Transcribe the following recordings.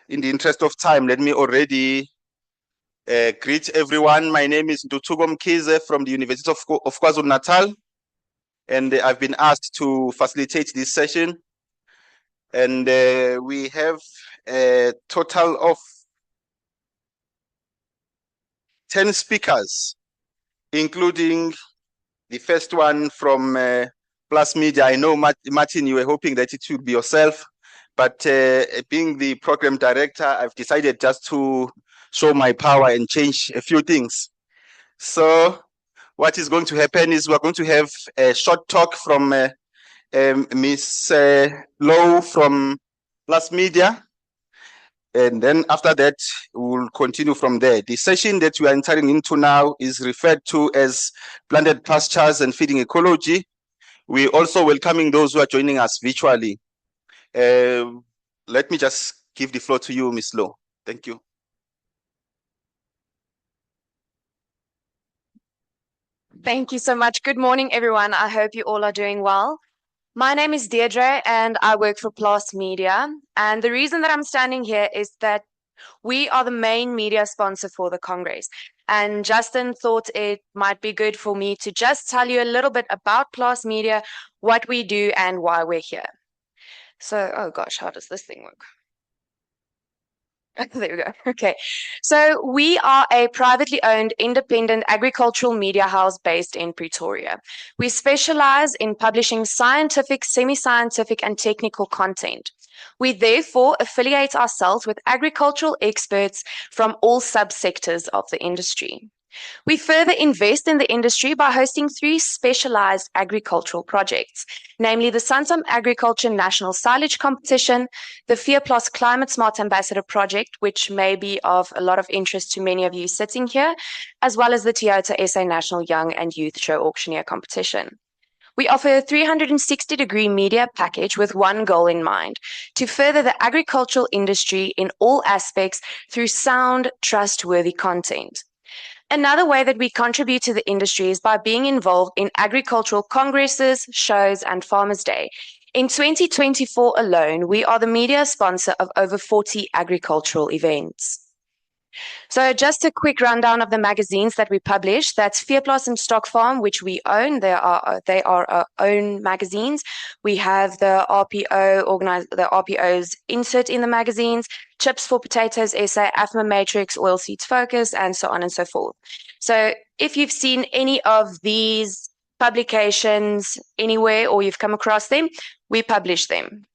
in the interest of time, let me already greet everyone. My name is Ndutugo Mkize from the University of KwaZulu-Natal, and I've been asked to facilitate this session. And we have a total of 10 speakers, including the first one from Plus Media. I know, Martin, you were hoping that it would be yourself, but being the program director, I've decided just to show my power and change a few things. So what is going to happen is we're going to have a short talk from Miss Lowe from Plus Media. And then after that, we'll continue from there. The session that we are entering into now is referred to as Planted Pastures and Feeding Ecology. We're also welcoming those who are joining us virtually. Let me just give the floor to you, Ms. Lowe. Thank you. Thank you so much. Good morning, everyone. I hope you all are doing well. My name is Deirdre and I work for Plus Media. And the reason that I'm standing here is that we are the main media sponsor for the Congress. And Justin thought it might be good for me to just tell you a little bit about Plus Media, what we do and why we're here. So, oh gosh, how does this thing work? There we go. Okay. So we are a privately owned independent agricultural media house based in Pretoria. We specialize in publishing scientific, semi-scientific, and technical content. We therefore affiliate ourselves with agricultural experts from all subsectors of the industry. We further invest in the industry by hosting 3 specialized agricultural projects, namely the Santam Agriculture National Silage Competition, the FEAR+ Climate Smart Ambassador Project, which may be of a lot of interest to many of you sitting here, as well as the Toyota SA National Young and Youth Show Auctioneer Competition. We offer a 360-degree media package with one goal in mind, to further the agricultural industry in all aspects through sound, trustworthy content. Another way that we contribute to the industry is by being involved in agricultural congresses, shows, and Farmers' Day. In 2024 alone, we are the media sponsor of over 40 agricultural events. So just a quick rundown of the magazines that we publish. That's FEAR+ and Stock Farm, which we own. They are our own magazines. We have the RPO's insert in the magazines, Chips for Potatoes SA, AFMA Matrix, Oilseeds Focus, and so on and so forth. So if you've seen any of these publications anywhere or you've come across them, we publish them.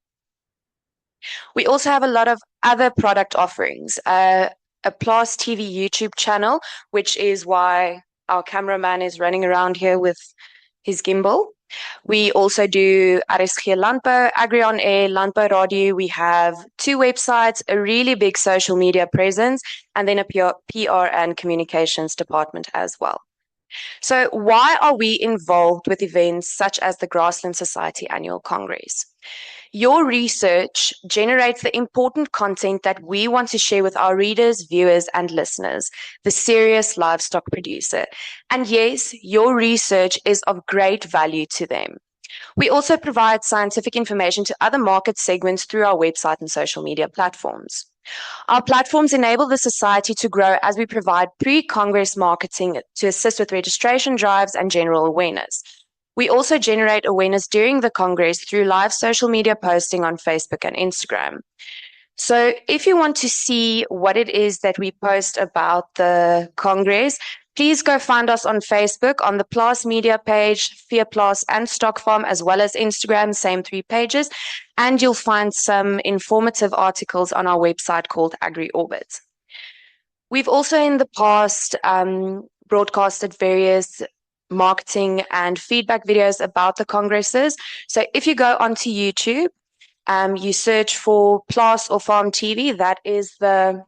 We also have a lot of other product offerings. A Plus TV YouTube channel, which is why our cameraman is running around here with his gimbal. We also do RSG Landbou, Agri on Air, Landbou Radio. We have 2 websites, a really big social media presence, and then a PR and communications department as well. So why are we involved with events such as the Grassland Society Annual Congress? Your research generates the important content that we want to share with our readers, viewers, and listeners, the serious livestock producer. And yes, your research is of great value to them. We also provide scientific information to other market segments through our website and social media platforms. Our platforms enable the society to grow as we provide pre-Congress marketing to assist with registration drives and general awareness. We also generate awareness during the Congress through live social media posting on Facebook and Instagram. So if you want to see what it is that we post about the Congress, please go find us on Facebook on the Plus Media page, FEAR+ and Stock Farm, as well as Instagram, same 3 pages. And you'll find some informative articles on our website called AgriOrbit. We've also in the past broadcasted various marketing and feedback videos about the congresses. So if you go onto YouTube, you search for Plus or Farm TV, that is the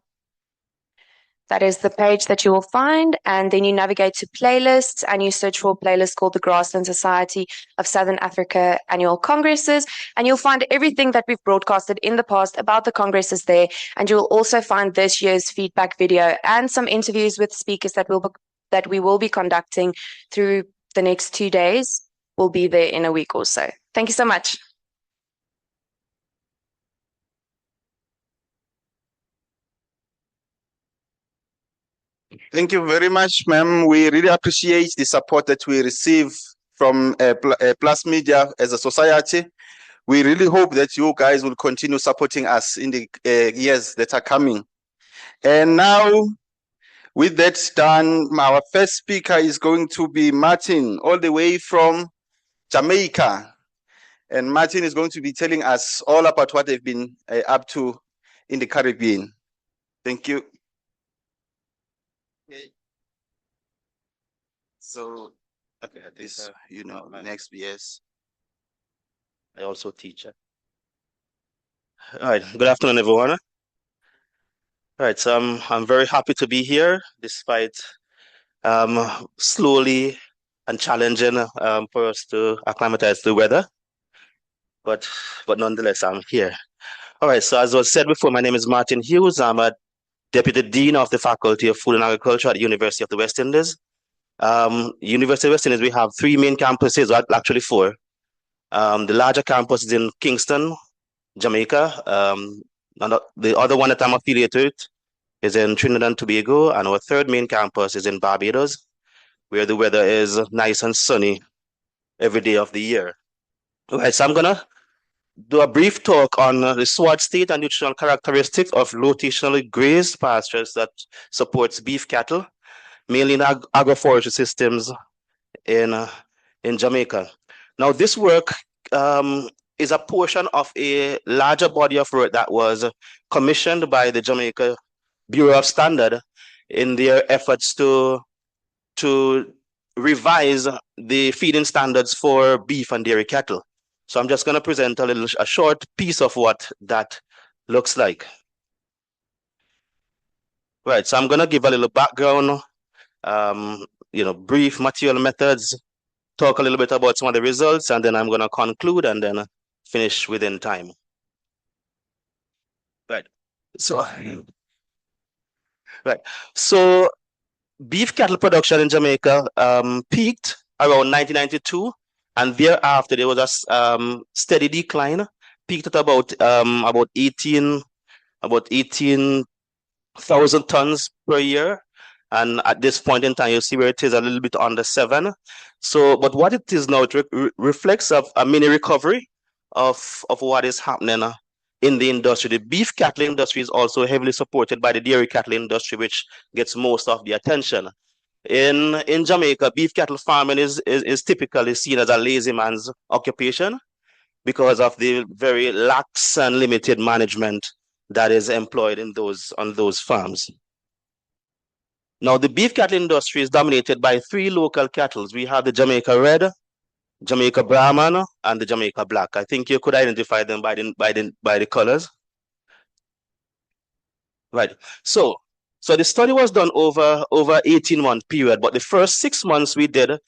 page that you will find, and then you navigate to playlists and you search for a playlist called the Grassland Society of Southern Africa Annual Congresses, and you'll find everything that we've broadcasted in the past about the congresses there, and you'll also find this year's feedback video and some interviews with speakers that we will be conducting through the next 2 days. We'll be there in a week or so. Thank you so much. Thank you very much, ma'am. We really appreciate the support that we receive from Plus Media as a society. We really hope that you guys will continue supporting us in the years that are coming. And now, with that done, our first speaker is going to be Martin, all the way from Jamaica. And Martin is going to be telling us all about what they've been up to in the Caribbean. Thank you. Okay. So, okay, this, next, yes. I also teach. All right, good afternoon, everyone. All right, so I'm very happy to be here, despite slowly and challenging for us to acclimatize to the weather. But nonetheless, I'm here. All right, so as was said before, my name is Martin Hughes. I'm a Deputy Dean of the Faculty of Food and Agriculture at the University of the West Indies. University of the West Indies, we have 3 main campuses, or actually 4. The larger campus is in Kingston, Jamaica. And the other one that I'm affiliated with is in Trinidad and Tobago, and our 3rd main campus is in Barbados, where the weather is nice and sunny every day of the year. All right, so I'm gonna do a brief talk on the sward state and nutritional characteristics of rotationally grazed pastures that supports beef cattle, mainly in agroforestry systems in Jamaica. Now, this work is a portion of a larger body of work that was commissioned by the Jamaica Bureau of Standard in their efforts to revise the feeding standards for beef and dairy cattle. So I'm just going to present a short piece of what that looks like. Right, so I'm going to give a little background, brief material methods, talk a little bit about some of the results, and then I'm going to conclude and then finish within time. Right. So beef cattle production in Jamaica peaked around 1992, and thereafter there was a steady decline. Peaked at about 18,000 tons per year, and at this point in time, you see where it is a little bit under 7. So, but what it is now, it reflects of a mini recovery of what is happening in the industry. The beef cattle industry is also heavily supported by the dairy cattle industry, which gets most of the attention. In Jamaica, beef cattle farming is typically seen as a lazy man's occupation because of the very lax and limited management that is employed on those farms. Now, the beef cattle industry is dominated by 3 local cattle. We have the Jamaica Red, Jamaica Brahman, and the Jamaica Black. I think you could identify them by the colors. Right. So the study was done over 18-month period, but the first 6 months we did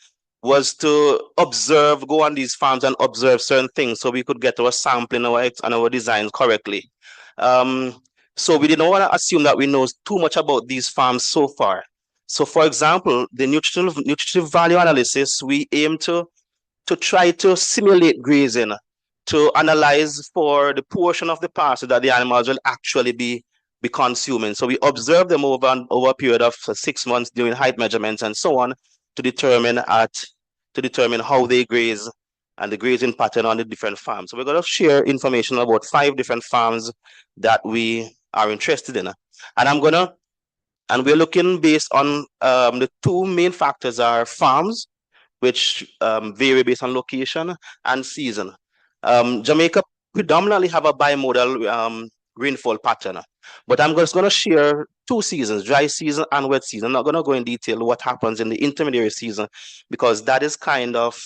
was to go on these farms and observe certain things so we could get our sampling and our designs correctly. So we didn't want to assume that we know too much about these farms so far. So for example, the nutritive value analysis, we aim to try to simulate grazing, to analyze for the portion of the pasture that the animals will actually be consuming. So we observe them over a period of 6 months doing height measurements and so on to determine how they graze and the grazing pattern on the different farms. So we're going to share information about 5 different farms that we are interested in. And we're looking based on the 2 main factors are farms, which vary based on location and season. Jamaica predominantly have a bimodal rainfall pattern, but I'm just going to share 2 seasons, dry season and wet season. I'm not going to go in detail what happens in the intermediary season because that is kind of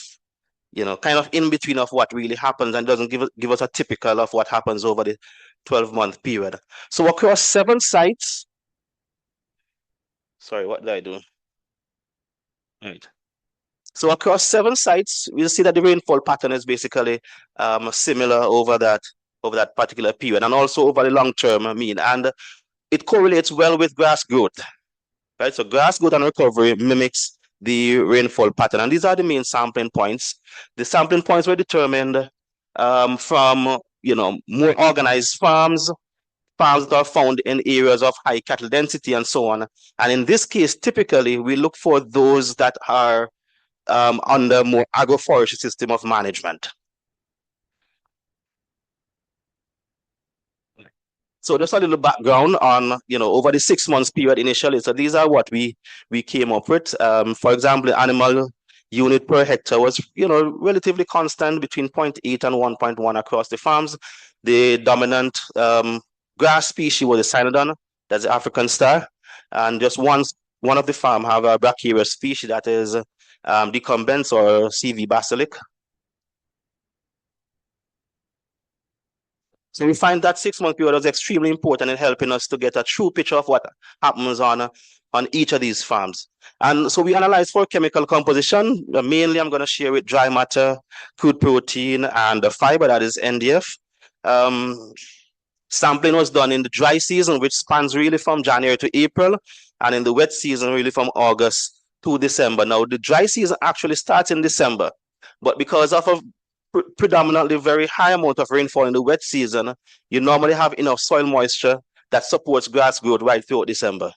in between of what really happens and doesn't give us a typical of what happens over the 12-month period. So across 7 sites, sorry, what did I do? All right. So across 7 sites, we'll see that the rainfall pattern is basically similar over that particular period and also over the long-term mean. And it correlates well with grass growth, right? So grass growth and recovery mimics the rainfall pattern. And these are the main sampling points. The sampling points were determined from more organized farms, farms that are found in areas of high cattle density and so on. And in this case, typically, we look for those that are under more agroforestry system of management. So just a little background on, over the 6 months period initially. So these are what we came up with. For example, the animal unit per hectare was, relatively constant between 0.8 and 1.1 across the farms. The dominant grass species was the cynodon, that's the African star. And just one of the farm have a brachyura species that is decumbens or CV basilic. So we find that 6 month period was extremely important in helping us to get a true picture of what happens on each of these farms. And so we analyzed for chemical composition. Mainly, I'm going to share with dry matter, crude protein, and the fiber, that is NDF. Sampling was done in the dry season, which spans really from January to April, and in the wet season, really from August to December. Now, the dry season actually starts in December, but because of a predominantly very high amount of rainfall in the wet season, you normally have enough soil moisture that supports grass growth right throughout December.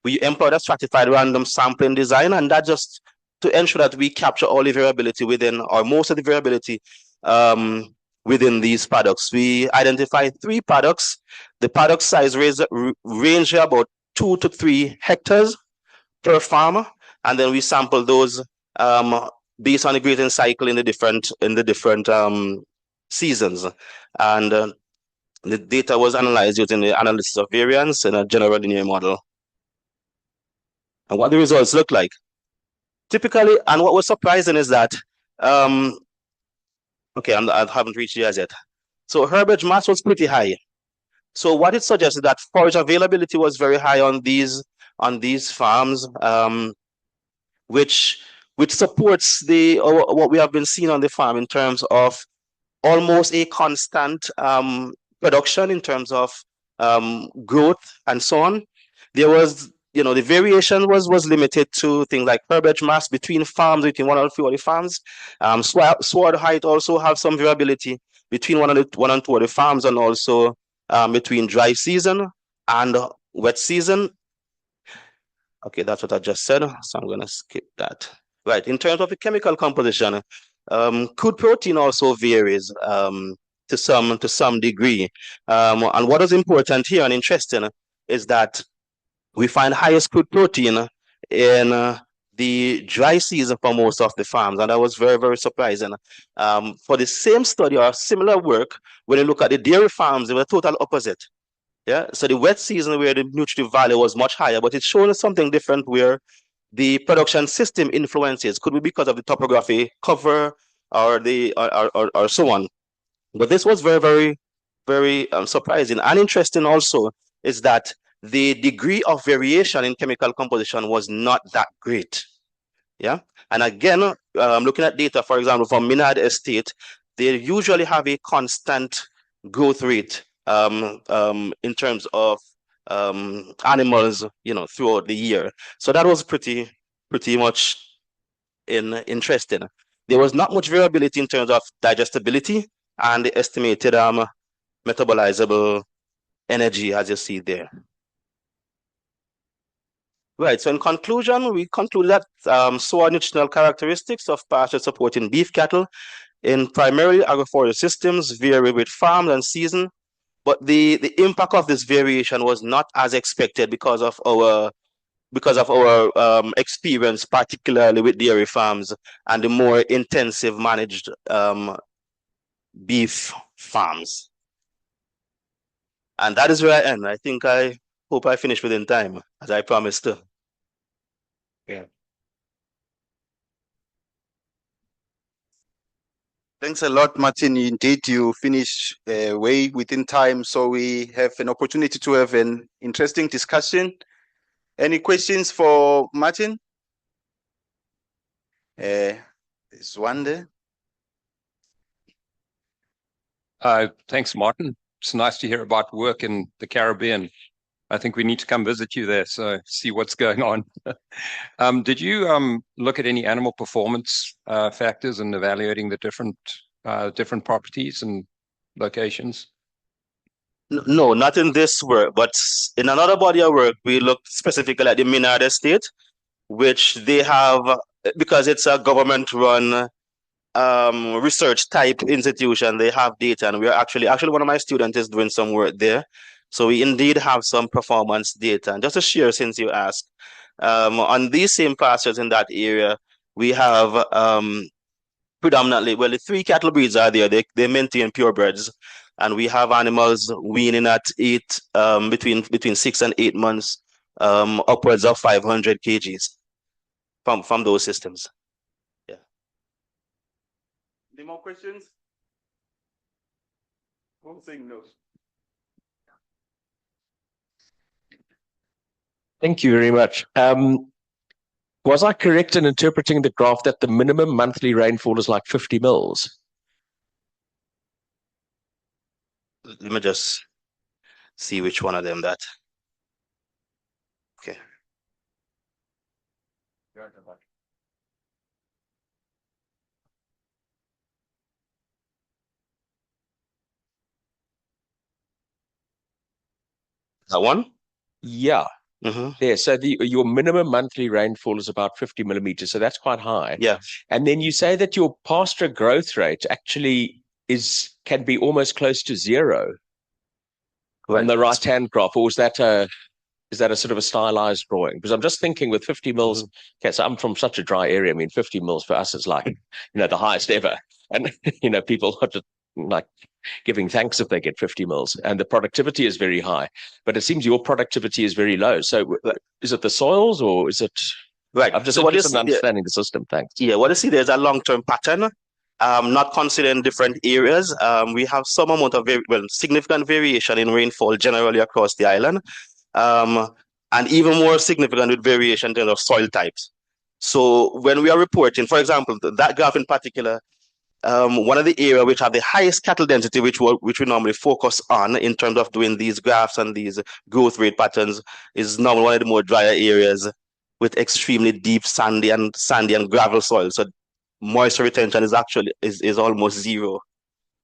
We employed a stratified random sampling design, and that just to ensure that we capture all the variability within, or most of the variability within these paddocks. We identified 3 paddocks. The paddock size range about 2 to 3 hectares per farm, and then we sampled those based on the grading cycle in the different seasons. And the data was analyzed using the analysis of variance in a general linear model. And what the results look like. Typically, and what was surprising is that, okay, I haven't reached here as yet. So herbage mass was pretty high. So what it suggested that forage availability was very high on these farms, which supports what we have been seeing on the farm in terms of almost a constant production in terms of growth and so on. There was, the variation was limited to things like herbage mass between farms, between one and 2 of the farms. Sward height also have some variability between one and 2 of the farms, and also between dry season and wet season. Okay, that's what I just said, so I'm going to skip that. Right, in terms of the chemical composition, crude protein also varies to some degree. And what is important here and interesting is that we find highest crude protein in the dry season for most of the farms, and that was very, very surprising. For the same study or similar work, when you look at the dairy farms, they were total opposite. Yeah, so the wet season where the nutritive value was much higher, but it's showing us something different where the production system influences. Could be because of the topography, cover, or so on. But this was very, very, very surprising and interesting. Also, is that the degree of variation in chemical composition was not that great. Yeah, and again, looking at data, for example, from Minard Estate, they usually have a constant growth rate in terms of animals, throughout the year. So that was pretty much interesting. There was not much variability in terms of digestibility and the estimated metabolizable energy, as you see there. Right, so in conclusion, we concluded that soil nutritional characteristics of pasture supporting beef cattle in primarily agroforestry systems vary with farms and season, but the impact of this variation was not as expected because of our experience, particularly with dairy farms and the more intensive managed beef farms. And that is where I end. I hope I finish within time, as I promised to. Yeah. Thanks a lot, Martin. Indeed, you finish way within time, so we have an opportunity to have an interesting discussion. Any questions for Martin? There's one there. Thanks, Martin. It's nice to hear about work in the Caribbean. I think we need to come visit you there, so see what's going on. Did you look at any animal performance factors in evaluating the different properties and locations? No, not in this work, but in another body of work, we looked specifically at the Minard Estate, which they have, because it's a government-run research type institution, they have data, and we're actually one of my students is doing some work there. So we indeed have some performance data. And just to share, since you asked, on these same pastures in that area, we have predominantly, well, the three cattle breeds are there. They maintain purebreds, and we have animals weaning at between 6 and 8 months, upwards of 500 kgs from those systems. Yeah. Any more questions? Who's saying no? Thank you very much. Was I correct in interpreting the graph that the minimum monthly rainfall is like 50 mils? Let me just see which one of them that. Okay. That one? Yeah. Mm-hmm. There. So your minimum monthly rainfall is about 50 millimeters. So that's quite high. Yeah. And then you say that your pasture growth rate actually can be almost close to zero on the right-hand graph, or is that a sort of a stylized drawing? Because I'm just thinking with 50 mils, okay, so I'm from such a dry area. I mean, 50 mils for us is like, the highest ever. And, people are just like giving thanks if they get 50 mils, and the productivity is very high. But it seems your productivity is very low. So is it the soils, or is it? Right. I'm just So interested in understanding the system. Thanks. Yeah, what you see there's a long-term pattern. Not considering different areas. We have some amount of significant variation in rainfall generally across the island, and even more significant with variation in terms of soil types. So when we are reporting, for example, that graph in particular, one of the areas which have the highest cattle density, which we normally focus on in terms of doing these graphs and these growth rate patterns, is normally one of the more drier areas with extremely deep sandy and gravel soil. So moisture retention is almost zero.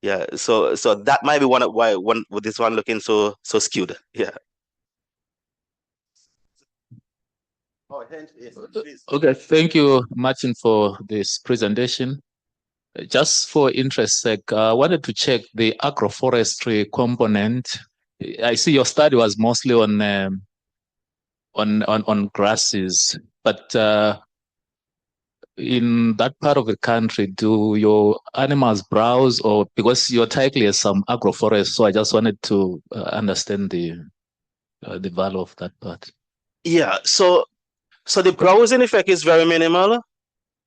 Yeah. So that might be why with this one looking so skewed. Yeah. Oh, yes, please. Okay, thank you, Martin, for this presentation. Just for interest sake, I wanted to check the agroforestry component. I see your study was mostly on grasses, but in that part of the country, do your animals browse, or because your title is some agroforest? So I just wanted to understand the value of that part. Yeah. So the browsing effect is very minimal,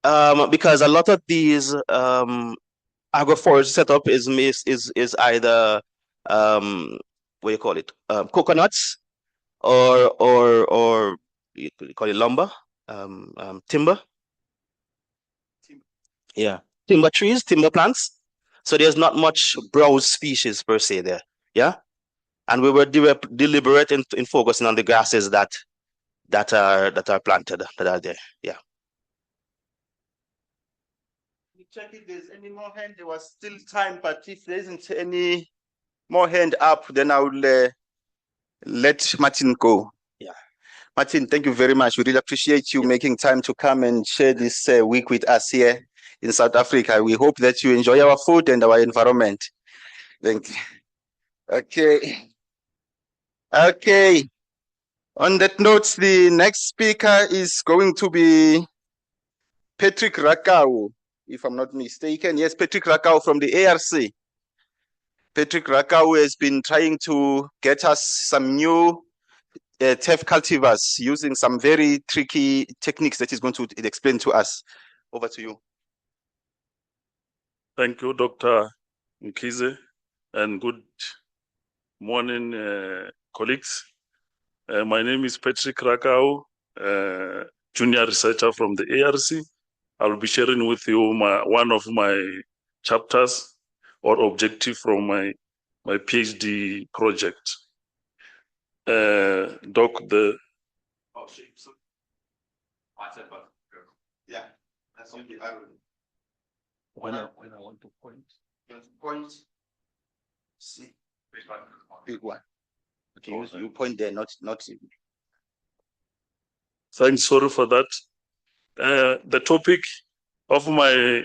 because a lot of these agroforestry setup is either what do you call it, coconuts, or you call it lumber, timber. Yeah, timber trees, timber plants. So there's not much browse species per se there. Yeah, and we were deliberate in focusing on the grasses that are planted, that are there. Yeah. Check if there's any more hand. There was still time, but if there isn't any more hand up, then I will let Martin go. Yeah. Martin, thank you very much. We really appreciate you making time to come and share this week with us here in South Africa. We hope that you enjoy our food and our environment. Thank you. Okay. Okay. On that note, the next speaker is going to be Patrick Rakau, if I'm not mistaken. Yes, Patrick Rakau from the ARC. Patrick Rakau has been trying to get us some new turf cultivars using some very tricky techniques that he's going to explain to us. Over to you. Thank you, Dr. Mkhize, and good morning, colleagues. My name is Patrick Rakau, junior researcher from the ARC. I will be sharing with you one of my chapters or objective from my PhD project. Yeah, that's on the arrow. When I want to point. Point. See. Big one. Okay, you point there, not. Thanks, sorry for that. The topic of my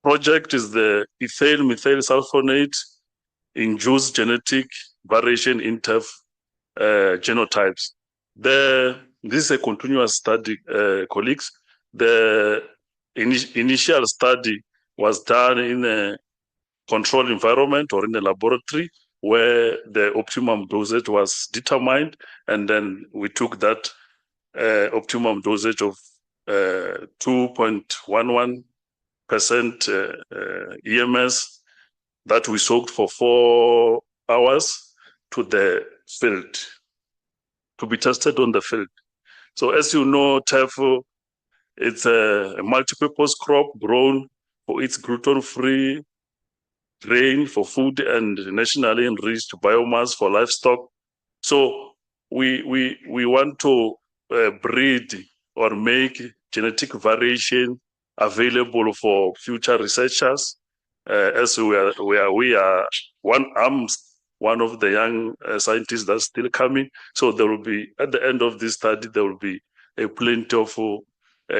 project is the ethyl methyl sulfonate induced genetic variation in TEF genotypes. This is a continuous study, colleagues. The initial study was done in a controlled environment or in a laboratory where the optimum dosage was determined, and then we took that optimum dosage of 2.11% EMS that we soaked for 4 hours to the field to be tested on the field. So as you know, TEF, it's a multi-purpose crop grown for its gluten-free grain for food and nationally enriched biomass for livestock. So we want to breed or make genetic variation available for future researchers. As we are one of the young scientists that's still coming. So there will be, at the end of this study, there will be a plenty of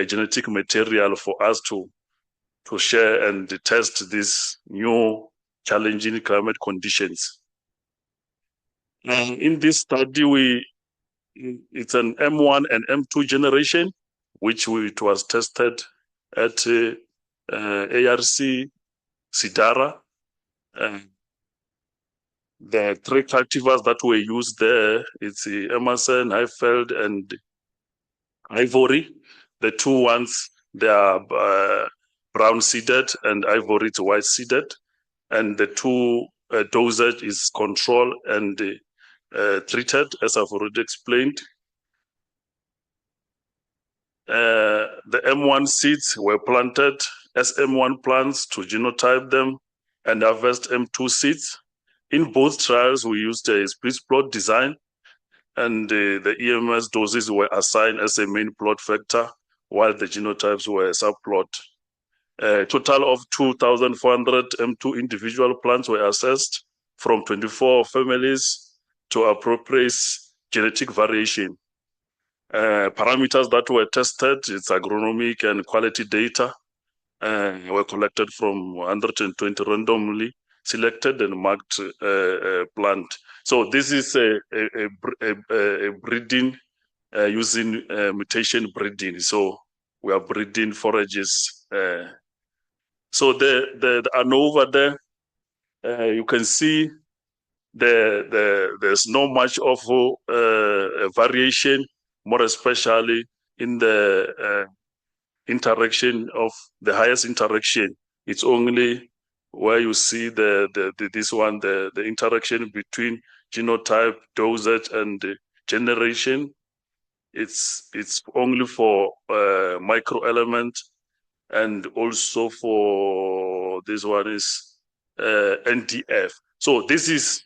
genetic material for us to share and test these new challenging climate conditions. In this study, it's an M1 and M2 generation, which it was tested at ARC Sidara. The 3 cultivars that were used there, it's Emerson, Highfield, and Ivory. The 2 ones, they are brown seeded, and Ivory is white seeded. And the 2 dosage is controlled and treated, as I've already explained. The M1 seeds were planted as M1 plants to genotype them and harvest M2 seeds. In both trials, we used a split plot design, and the EMS doses were assigned as a main plot factor, while the genotypes were a subplot. A total of 2,400 M2 individual plants were assessed from 24 families to appropriate genetic variation. Parameters that were tested, it's agronomic and quality data, were collected from 120 randomly selected and marked plant. So this is a breeding using mutation breeding. So we are breeding forages. So the ANOVA there, you can see there's not much of variation, more especially in the interaction of the highest interaction. It's only where you see this one, the interaction between genotype, dosage, and generation. It's only for microelement, and also for this one is NDF. So this is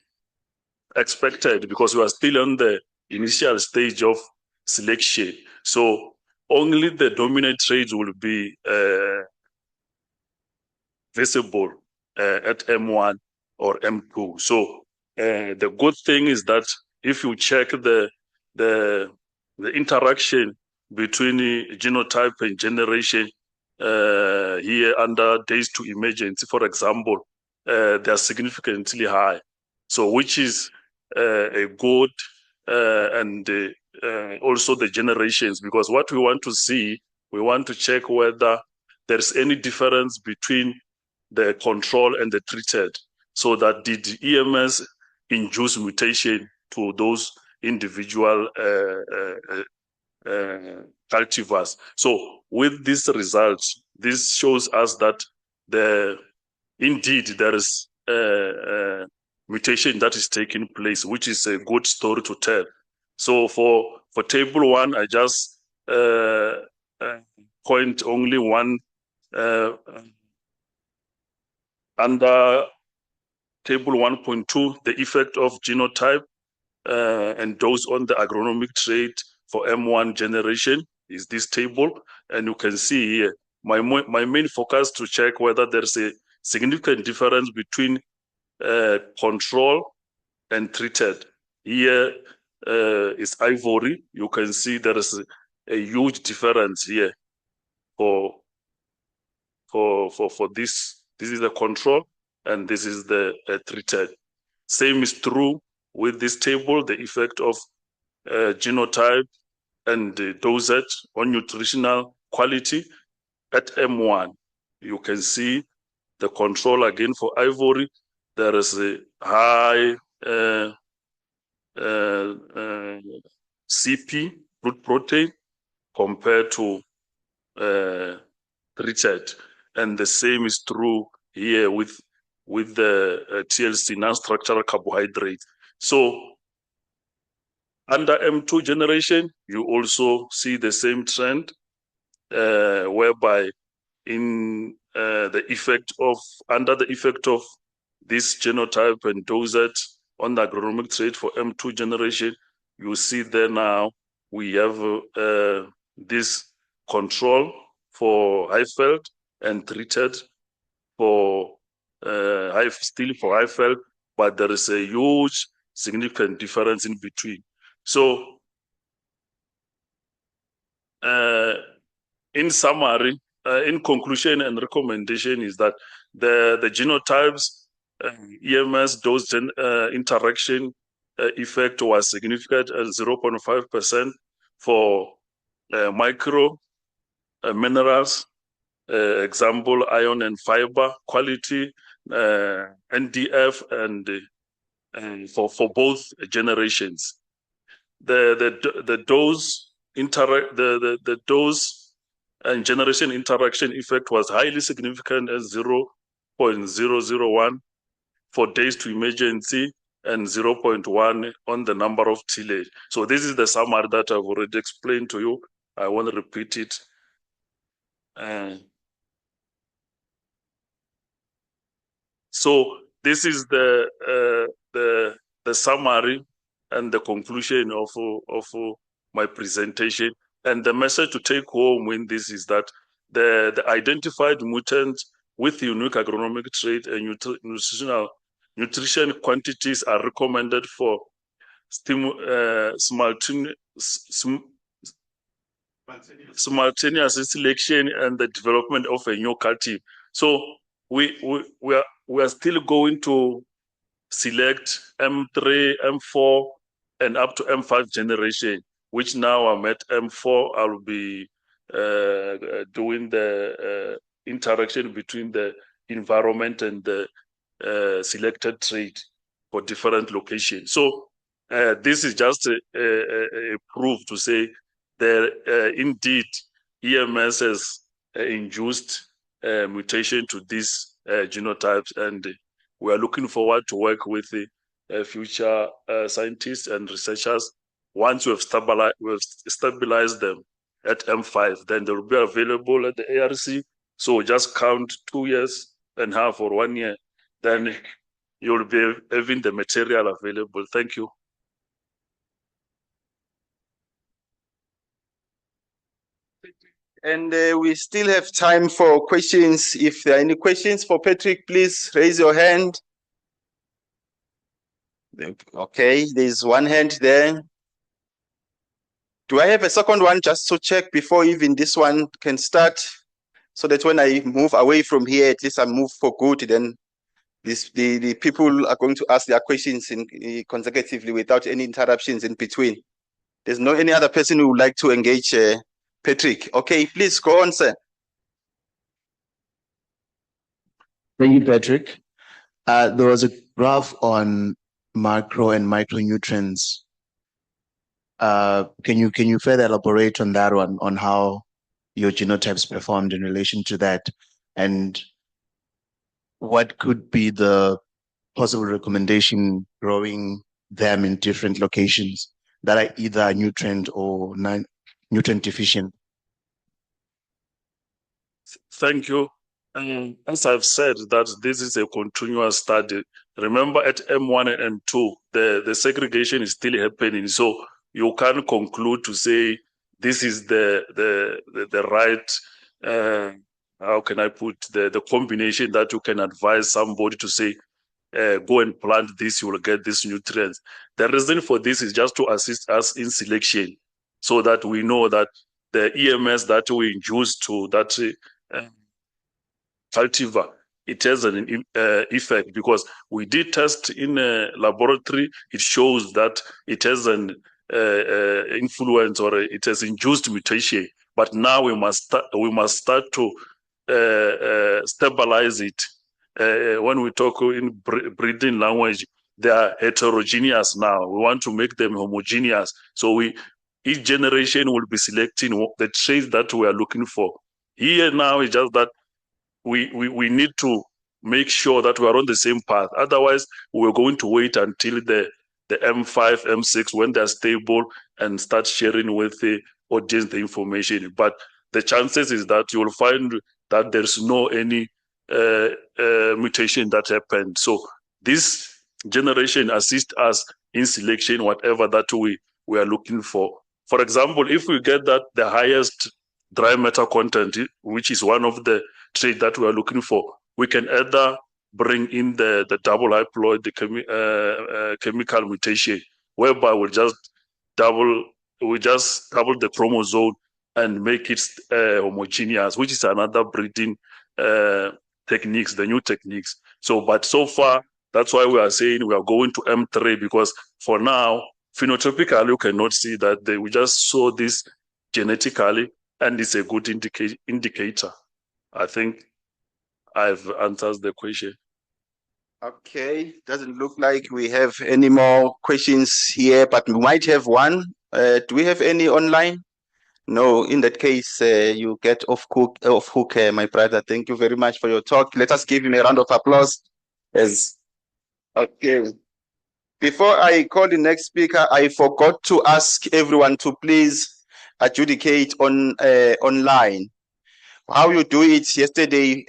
expected because we are still on the initial stage of selection. So only the dominant traits will be visible at M1 or M2. So the good thing is that if you check the interaction between genotype and generation here under days to emergency, for example, they are significantly high. So which is a good and also the generations, because what we want to see, we want to check whether there's any difference between the control and the treated, so that did EMS induce mutation to those individual cultivars. So with these results, this shows us that indeed there is mutation that is taking place, which is a good story to tell. So for table 1, I just point only one under table 1.2, the effect of genotype and those on the agronomic trait for M1 generation is this table. And you can see here, my main focus to check whether there's a significant difference between control and treated. Here is ivory. You can see there is a huge difference here for this. This is the control and this is the treated. Same is true with this table, the effect of genotype and dosage on nutritional quality at M1. You can see the control again for ivory. There is a high CP, root protein, compared to treated. And the same is true here with the TLC, non-structural carbohydrate. So under M2 generation, you also see the same trend, whereby in the effect of, under the effect of this genotype and dosage on the agronomic trait for M2 generation, you see there now we have this control for Highfeld and treated for still for Highfeld, but there is a huge significant difference in between. So in summary, in conclusion and recommendation is that the genotypes EMS dose interaction effect was significant at 0.5% for micro minerals, example iron and fiber quality, NDF, and for both generations. The dose the dose and generation interaction effect was highly significant at 0.001 for days to emergency and 0.1 on the number of tillage. So this is the summary that I've already explained to you. I want to repeat it. So this is the summary and the conclusion of my presentation. And the message to take home in this is that the identified mutants with unique agronomic trait and nutrition quantities are recommended for simultaneous selection and the development of a new cultivar. So we are still going to select M3, M4, and up to M5 generation, which now I'm at M4. I'll be doing the interaction between the environment and the selected trait for different locations. So this is just a proof to say that indeed EMS has induced mutation to these genotypes, and we are looking forward to work with the future scientists and researchers. Once we have stabilized them at M5, then they will be available at the ARC. So just count 2.5 years or 1 year, then you'll be having the material available. Thank you. And we still have time for questions. If there are any questions for Patrick, please raise your hand. Okay, there's one hand there. Do I have a second one just to check before even this one can start? So that when I move away from here, at least I move for good, then the people are going to ask their questions consecutively without any interruptions in between. There's no any other person who would like to engage Patrick. Okay, please go on, sir. Thank you, Patrick. There was a graph on macro and micronutrients. Can you further elaborate on that one, on how your genotypes performed in relation to that, and what could be the possible recommendation growing them in different locations that are either nutrient or nutrient deficient? Thank you. As I've said, that this is a continuous study. Remember, at M1 and M2, the segregation is still happening. So you can't conclude to say this is the right, how can I put, the combination that you can advise somebody to say go and plant this, you will get these nutrients. The reason for this is just to assist us in selection, so that we know that the EMS that we induce to that cultivar, it has an effect, because we did test in a laboratory. It shows that it has an influence, or it has induced mutation. But now we must start to stabilize it. When we talk in breeding language, they are heterogeneous now. We want to make them homogeneous. So each generation will be selecting the traits that we are looking for. Here now is just that we need to make sure that we are on the same path. Otherwise, we're going to wait until the M5, M6, when they're stable, and start sharing with the audience the information. But the chances is that you will find that there's no any mutation that happened. So this generation assists us in selection, whatever that we are looking for. For example, if we get that the highest dry matter content, which is one of the traits that we are looking for, we can either bring in the double haploid, the chemical mutation, whereby we just double the chromosome and make it homogeneous, which is another breeding techniques, the new techniques. So, but so far, that's why we are saying we are going to M3, because for now, phenotypically, you cannot see that. We just saw this genetically, and it's a good indicator. I think I've answered the question. Okay, doesn't look like we have any more questions here, but we might have one. Do we have any online? No, in that case, you get off hook, my brother. Thank you very much for your talk. Let us give him a round of applause. Okay. Before I call the next speaker, I forgot to ask everyone to please adjudicate online. How you do it yesterday,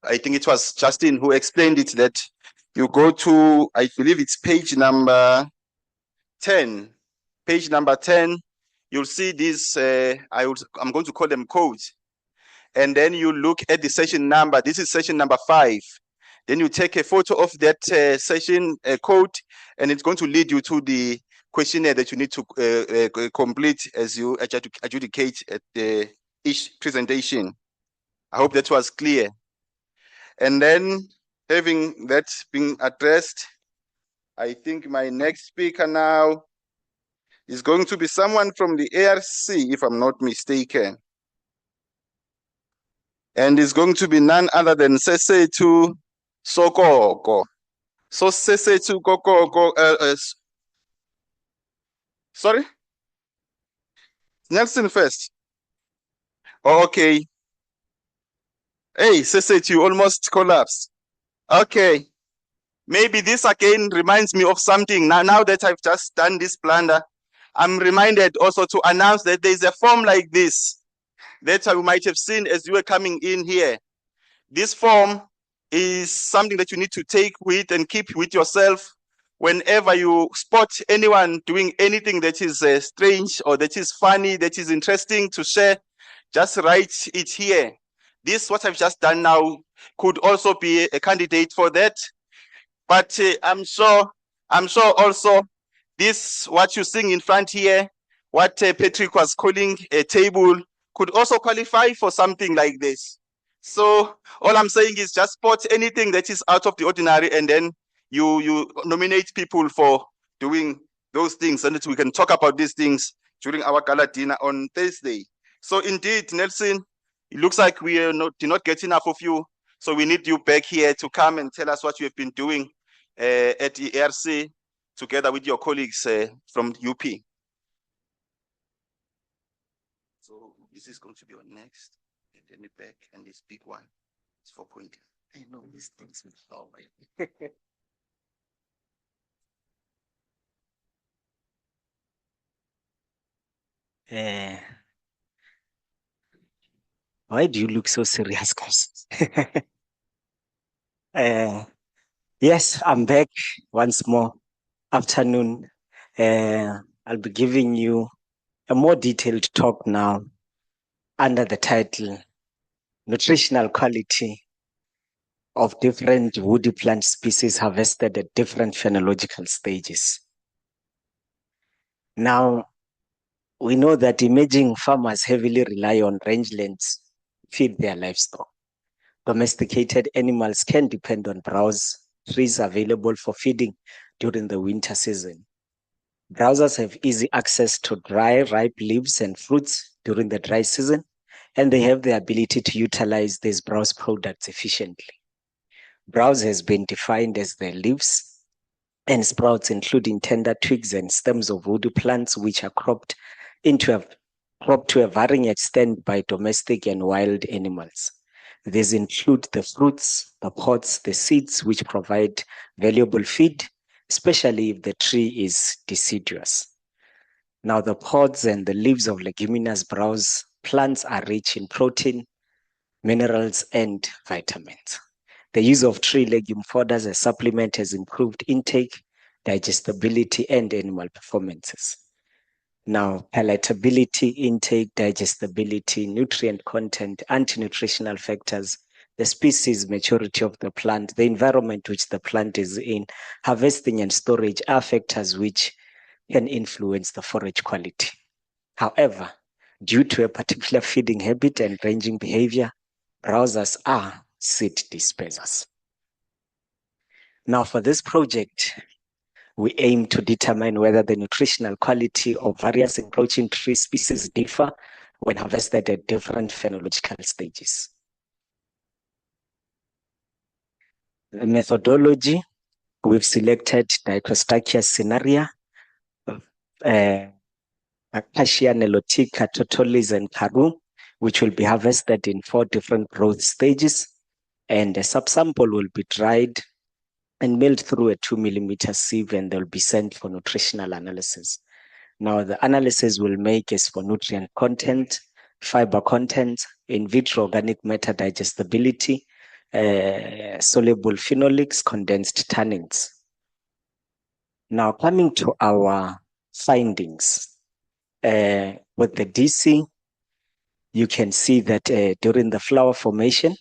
I think it was Justin who explained it, that you go to, I believe it's page number 10. Page number 10, you'll see these, I'm going to call them codes. And then you look at the session number. This is session number 5. Then you take a photo of that session code, and it's going to lead you to the questionnaire that you need to complete as you adjudicate at each presentation. I hope that was clear. And then, having that being addressed, I think my next speaker now is going to be someone from the ARC, if I'm not mistaken. And it's going to be none other than Sesetu Sokoko. So Sesetu Kokoko, sorry? Nelson first. Oh, okay. Hey, Sesetu, you almost collapsed. Okay. Maybe this again reminds me of something. Now that I've just done this blunder, I'm reminded also to announce that there's a form like this that you might have seen as you were coming in here. This form is something that you need to take with and keep with yourself whenever you spot anyone doing anything that is strange or that is funny, that is interesting to share. Just write it here. This, what I've just done now, could also be a candidate for that. But I'm sure also this, what you're seeing in front here, what Patrick was calling a table, could also qualify for something like this. So all I'm saying is just spot anything that is out of the ordinary, and then you nominate people for doing those things, and that we can talk about these things during our gala dinner on Thursday. So indeed, Nelson, it looks like we did not get enough of you. So we need you back here to come and tell us what you have been doing at the ARC together with your colleagues from UP. So this is going to be on next. And then back, and this big one. It's 4 point. I know these things. Oh my. Why do you look so serious, guys? Yes, I'm back once more. Afternoon. I'll be giving you a more detailed talk now under the title Nutritional Quality of different woody plant species harvested at different phenological stages. Now, we know that emerging farmers heavily rely on rangelands to feed their livestock. Domesticated animals can depend on browse trees available for feeding during the winter season. Browsers have easy access to dry, ripe leaves and fruits during the dry season, and they have the ability to utilize these browse products efficiently. Browse has been defined as the leaves and sprouts, including tender twigs and stems of woody plants, which are cropped to a varying extent by domestic and wild animals. These include the fruits, the pods, the seeds, which provide valuable feed, especially if the tree is deciduous. Now, the pods and the leaves of leguminous browse plants are rich in protein, minerals, and vitamins. The use of tree legume fodder as a supplement has improved intake, digestibility, and animal performances. Now, palatability, intake, digestibility, nutrient content, anti-nutritional factors, the species maturity of the plant, the environment which the plant is in, harvesting and storage are factors which can influence the forage quality. However, due to a particular feeding habit and ranging behavior, browsers are seed dispersers. Now, for this project, we aim to determine whether the nutritional quality of various encroaching tree species differ when harvested at different phenological stages. The methodology, we've selected Dicrostachys cinerea, Acacia nilotica, totalis, and carew, which will be harvested in 4 different growth stages, and a subsample will be dried and milled through a 2mm sieve, and they'll be sent for nutritional analysis. Now, the analysis will make is for nutrient content, fiber content, in vitro organic matter digestibility, soluble phenolics, condensed tannins. Now, coming to our findings, with the DC, you can see that during the flower formation,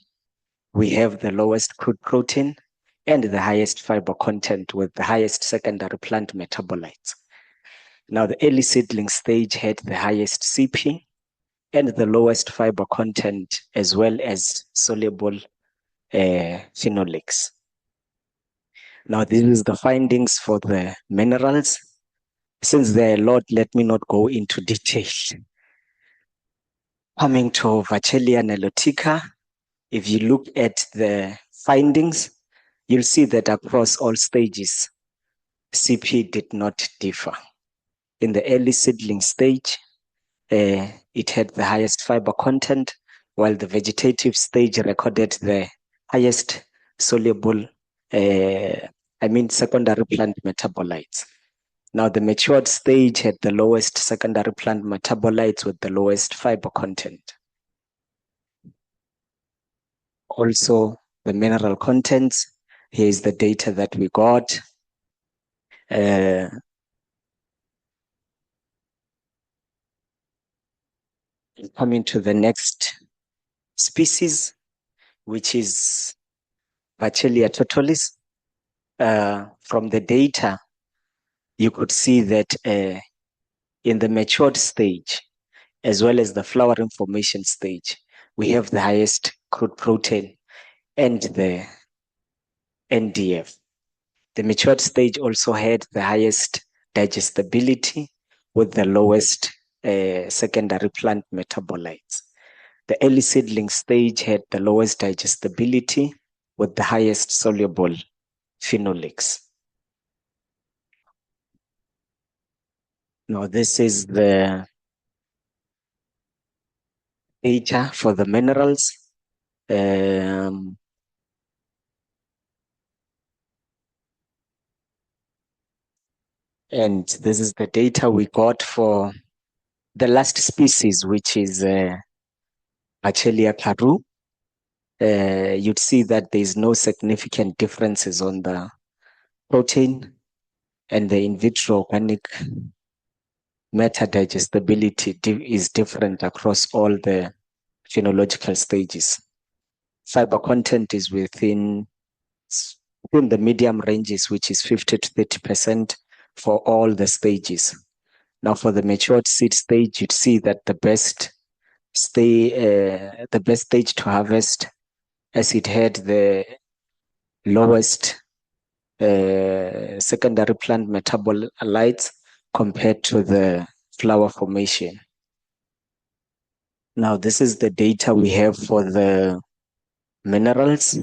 we have the lowest crude protein and the highest fiber content with the highest secondary plant metabolites. Now, the early seedling stage had the highest CP and the lowest fiber content, as well as soluble phenolics. Now, this is the findings for the minerals. Since there are a lot, let me not go into detail. Coming to Vachellia nilotica, if you look at the findings, you'll see that across all stages, CP did not differ. In the early seedling stage, it had the highest fiber content, while the vegetative stage recorded the highest soluble, secondary plant metabolites. Now, the matured stage had the lowest secondary plant metabolites with the lowest fiber content. Also, the mineral contents, here's the data that we got. Coming to the next species, which is Vachellia totalis. From the data, you could see that in the matured stage, as well as the flowering formation stage, we have the highest crude protein and the NDF. The matured stage also had the highest digestibility with the lowest secondary plant metabolites. The early seedling stage had the lowest digestibility with the highest soluble phenolics. Now, this is the data for the minerals. And this is the data we got for the last species, which is Vachellia carew. You'd see that there's no significant differences on the protein, and the in vitro organic matter digestibility is different across all the phenological stages. fiber content is within the medium ranges, which is 50 to 30% for all the stages. Now, for the matured seed stage, you'd see that the best stage to harvest, as it had the lowest secondary plant metabolites compared to the flower formation. Now, this is the data we have for the minerals.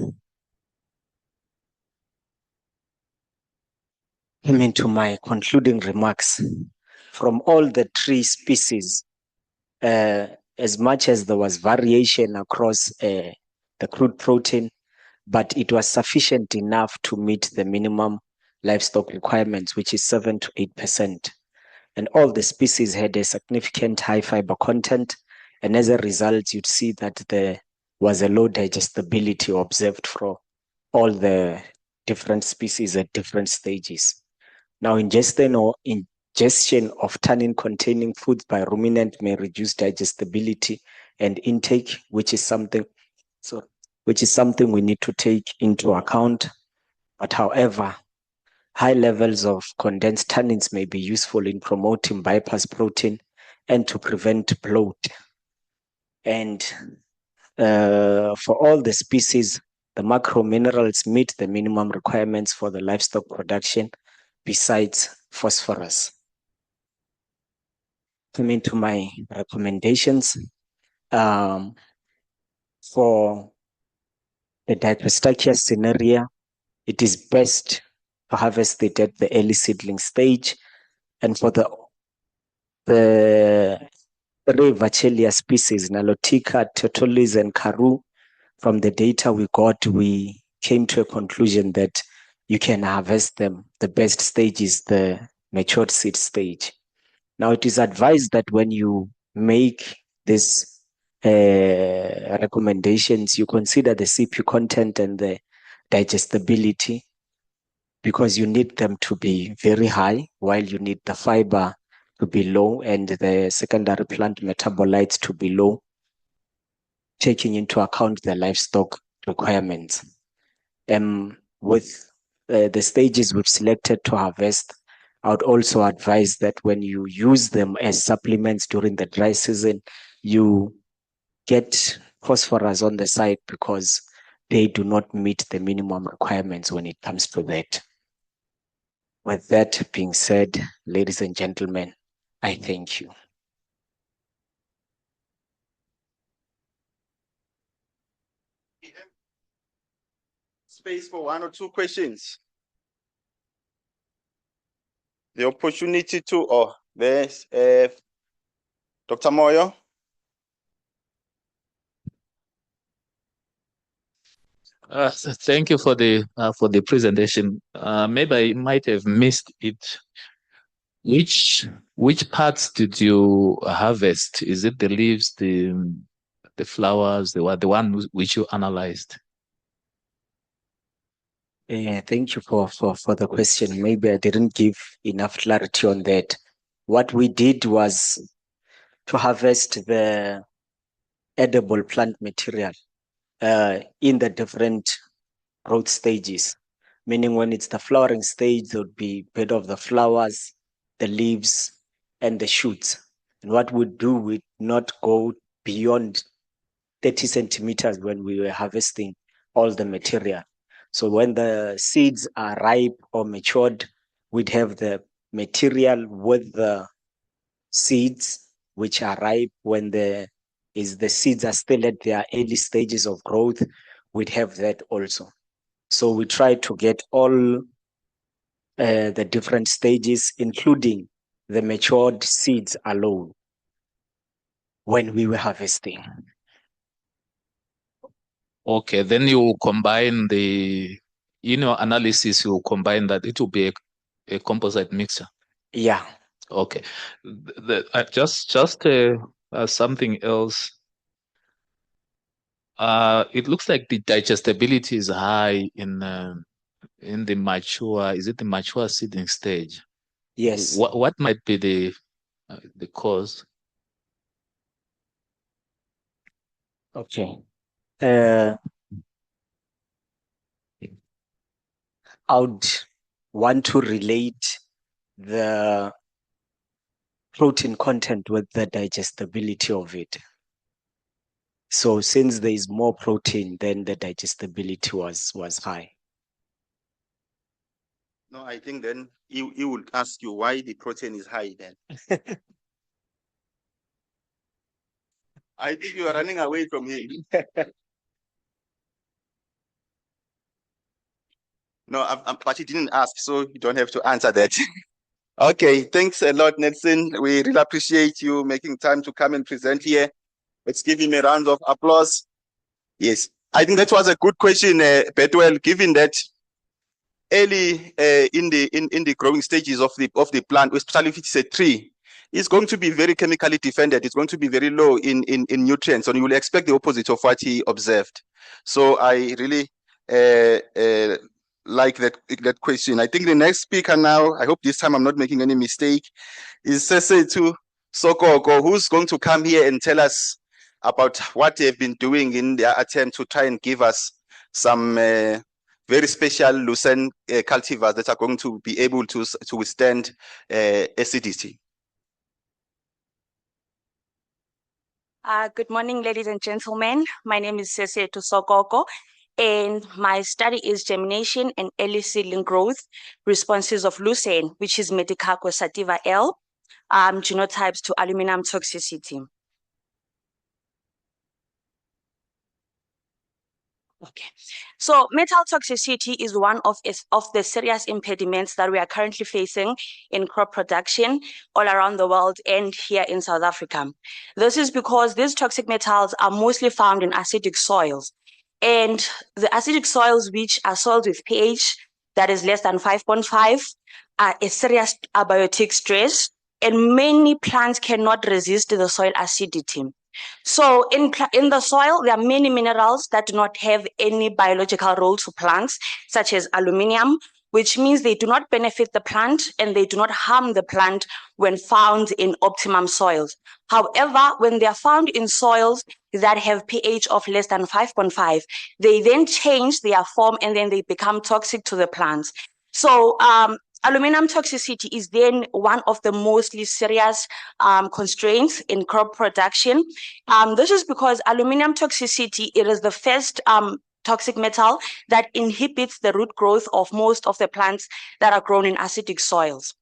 Coming to my concluding remarks, from all the tree species, as much as there was variation across the crude protein, but it was sufficient enough to meet the minimum livestock requirements, which is 7 to 8%. And all the species had a significant high fiber content. And as a result, you'd see that there was a low digestibility observed for all the different species at different stages. Now, ingestion of tannin-containing foods by ruminant may reduce digestibility and intake, which is something we need to take into account. But however, high levels of condensed tannins may be useful in promoting bypass protein and to prevent bloat. And for all the species, the macro minerals meet the minimum requirements for the livestock production besides phosphorus. Coming to my recommendations, for the Diprostachya scenario, it is best to harvest it at the early seedling stage. And for the three Vachelia species, Nilotica, Totolis, and Karoo, from the data we got, we came to a conclusion that you can harvest them. The best stage is the matured seed stage. Now, it is advised that when you make this recommendations, you consider the CP content and the digestibility, because you need them to be very high while you need the fiber to be low and the secondary plant metabolites to be low, taking into account the livestock requirements. With the stages we've selected to harvest, I would also advise that when you use them as supplements during the dry season, you get phosphorus on the side, because they do not meet the minimum requirements when it comes to that. With that being said, ladies and gentlemen, I thank you. Space for one or two questions. The opportunity to, there's Dr. Moyo. Thank you for the presentation. Maybe I might have missed it. Which parts did you harvest? Is it the leaves, the flowers, the one which you analyzed? Thank you for the question. Maybe I didn't give enough clarity on that. What we did was to harvest the edible plant material in the different growth stages, meaning when it's the flowering stage, there would be a bit of the flowers, the leaves, and the shoots. And what we do, we not go beyond 30 centimeters when we were harvesting all the material. So when the seeds are ripe or matured, we'd have the material with the seeds which are ripe. When the seeds are still at their early stages of growth, we'd have that also. So we try to get all the different stages, including the matured seeds alone, when we were harvesting. Okay, then you combine analysis, you combine that, it will be a composite mixture. Yeah. Okay. Just something else. It looks like the digestibility is high in the mature. Is it the mature seeding stage? Yes. What might be the cause? Okay. I would want to relate the protein content with the digestibility of it. So since there is more protein, then the digestibility was high. No, I think then he would ask you why the protein is high then. I think you are running away from him. No, but he didn't ask, so you don't have to answer that. Okay, thanks a lot, Nelson. We really appreciate you making time to come and present here. Let's give him a round of applause. Yes, I think that was a good question, Betwell, given that early in the growing stages of the plant, especially if it's a tree, it's going to be very chemically defended. It's going to be very low in nutrients, and you will expect the opposite of what he observed. So I really like that question. I think the next speaker now, I hope this time I'm not making any mistake, is Sesethu Sokoko, who's going to come here and tell us about what they've been doing in their attempt to try and give us some very special lucerne cultivars that are going to be able to withstand acidity. Good morning, ladies and gentlemen. My name is Sesethu Sokoko, and my study is germination and early seedling growth responses of lucerne, which is Medicago sativa L, genotypes to aluminum toxicity. Okay, so metal toxicity is one of the serious impediments that we are currently facing in crop production all around the world and here in South Africa. This is because these toxic metals are mostly found in acidic soils. And the acidic soils, which are soils with pH that is less than 5.5, are a serious abiotic stress, and many plants cannot resist the soil acidity. So in the soil, there are many minerals that do not have any biological role to plants, such as aluminium, which means they do not benefit the plant and they do not harm the plant when found in optimum soils. However, when they are found in soils that have pH of less than 5.5, they then change their form and then they become toxic to the plants. So aluminum toxicity is then one of the mostly serious constraints in crop production. This is because aluminum toxicity, it is the first toxic metal that inhibits the root growth of most of the plants that are grown in acidic soils.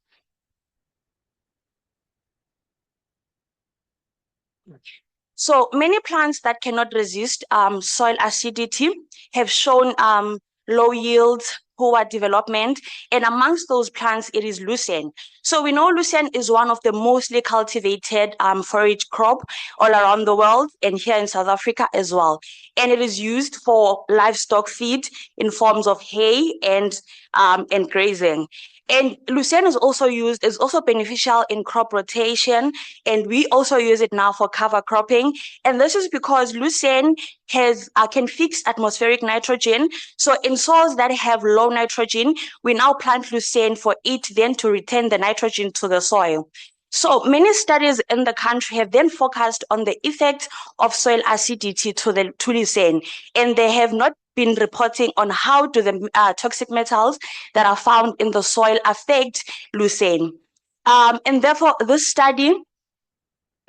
So many plants that cannot resist soil acidity have shown low yields, poor development, and amongst those plants, it is lucerne. So we know lucerne is one of the mostly cultivated forage crop all around the world and here in South Africa as well. And it is used for livestock feed in forms of hay and grazing. And lucerne is also beneficial in crop rotation, and we also use it now for cover cropping. And this is because lucerne can fix atmospheric nitrogen. So in soils that have low nitrogen, we now plant lucerne for it then to return the nitrogen to the soil. So many studies in the country have then focused on the effect of soil acidity to lucerne, and they have not been reporting on how do the toxic metals that are found in the soil affect lucerne. And therefore, this study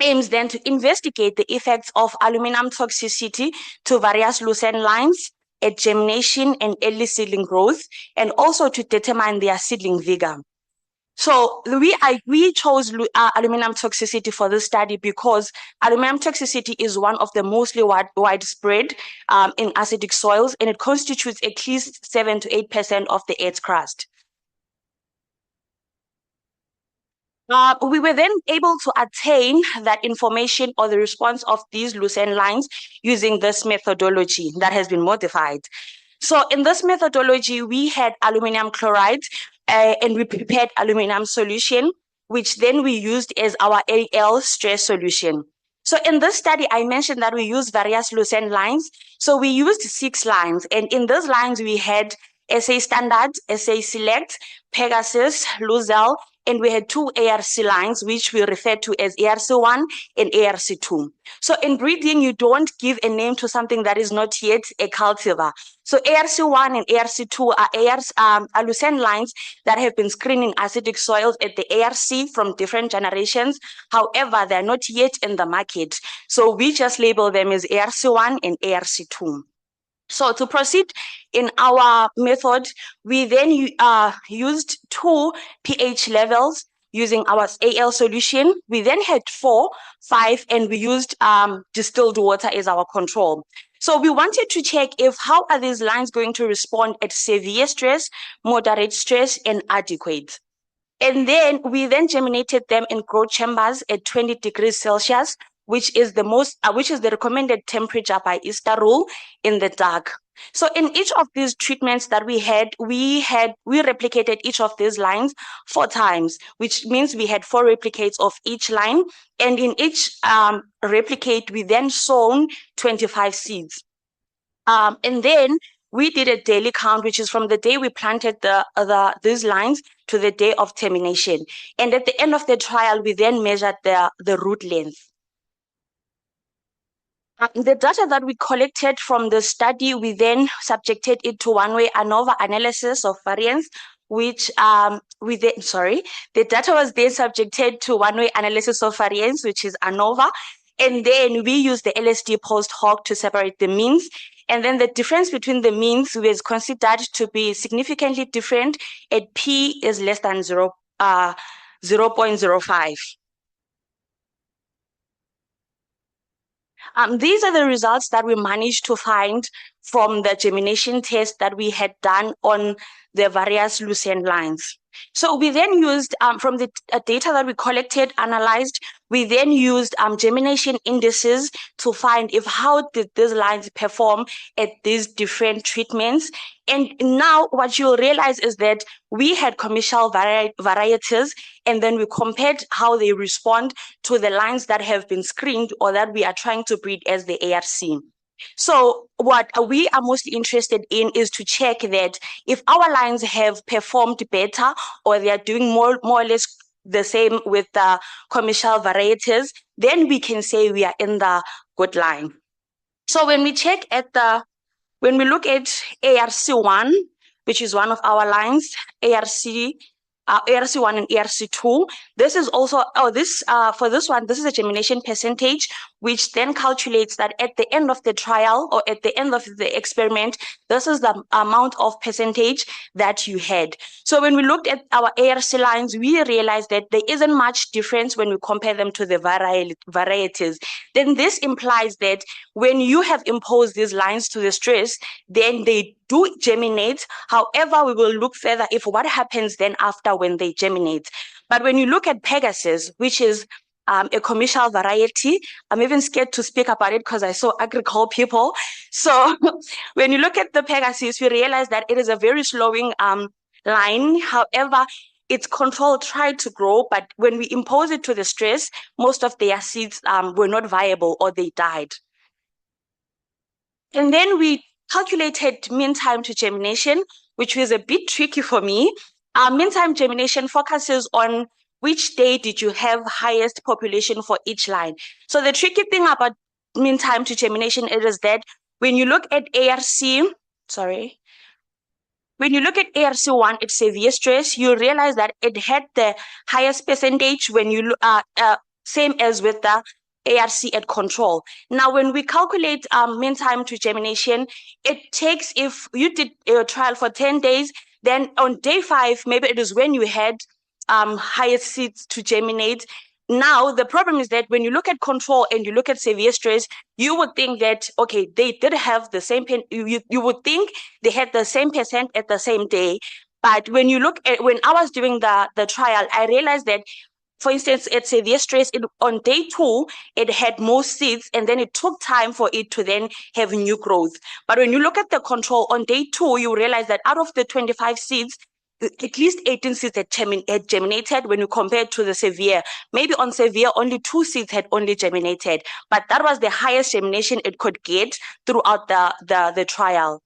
aims then to investigate the effects of aluminum toxicity to various lucerne lines at germination and early seedling growth, and also to determine their seedling vigor. So we chose aluminum toxicity for this study because aluminum toxicity is one of the mostly widespread in acidic soils, and it constitutes at least 7 to 8% of the Earth's crust. We were then able to attain that information or the response of these lucerne lines using this methodology that has been modified. So in this methodology, we had aluminum chloride and we prepared aluminum solution, which then we used as our AL stress solution. So in this study, I mentioned that we used various lucerne lines. So we used 6 lines, and in those lines, we had SA Standard, SA Select, Pegasus, Luzel, and we had 2 ARC lines, which we refer to as ARC1 and ARC2. So in breeding, you don't give a name to something that is not yet a cultivar. So ARC1 and ARC2 are lucerne lines that have been screening acidic soils at the ARC from different generations. However, they're not yet in the market. So we just label them as ARC1 and ARC2. So to proceed in our method, we then used 2 pH levels using our AL solution. We then had 4, 5, and we used distilled water as our control. So we wanted to check if how are these lines going to respond at severe stress, moderate stress, and adequate. And then we then germinated them in growth chambers at 20 degrees Celsius, which is the recommended temperature by ISTA rule in the dark. So in each of these treatments that we replicated each of these lines 4 times, which means we had 4 replicates of each line. And in each replicate, we then sown 25 seeds. And then we did a daily count, which is from the day we planted these lines to the day of termination. And at the end of the trial, we then measured the root length. The data that we collected from the study, we then subjected it to one-way ANOVA analysis of variance, which the data was then subjected to one-way analysis of variance, which is ANOVA. And then we used the LSD post hoc to separate the means. And then the difference between the means was considered to be significantly different at P is less than 0.05. These are the results that we managed to find from the germination test that we had done on the various lucerne lines. So we then used, from the data that we collected, analyzed, we then used germination indices to find if how did these lines perform at these different treatments. And now what you'll realize is that we had commercial varieties, and then we compared how they respond to the lines that have been screened or that we are trying to breed as the ARC. So what we are most interested in is to check that if our lines have performed better or they are doing more or less the same with the commercial varieties, then we can say we are in the good line. So when we look at ARC1, which is one of our lines, ARC1 and ARC2. This is also, for this one, this is a germination percentage, which then calculates that at the end of the trial or at the end of the experiment, this is the amount of percentage that you had. So when we looked at our ARC lines, we realized that there isn't much difference when we compare them to the varieties. Then this implies that when you have imposed these lines to the stress, then they do germinate. However, we will look further if what happens then after when they germinate. But when you look at Pegasus, which is a commercial variety, I'm even scared to speak about it because I saw agricole people. So when you look at the Pegasus, we realize that it is a very slowing line. However, its control tried to grow, but when we impose it to the stress, most of their seeds were not viable or they died. And then we calculated mean time to germination, which was a bit tricky for me. Mean time germination focuses on which day did you have highest population for each line. So the tricky thing about mean time to germination is that when you look at when you look at ARC1 at severe stress, you realize that it had the highest percentage when you same as with the ARC at control. Now, when we calculate mean time to germination, it takes, if you did a trial for 10 days, then on day 5, maybe it is when you had highest seeds to germinate. Now, the problem is that when you look at control and you look at severe stress, you would think that, okay, they did have the same, you would think they had the same percent at the same day. But when you look at, when I was doing the trial, I realized that, for instance, at severe stress, on day 2, it had more seeds, and then it took time for it to then have new growth. But when you look at the control on day 2, you realize that out of the 25 seeds, at least 18 seeds had germinated when you compare it to the severe. Maybe on severe, only 2 seeds had only germinated, but that was the highest germination it could get throughout the trial.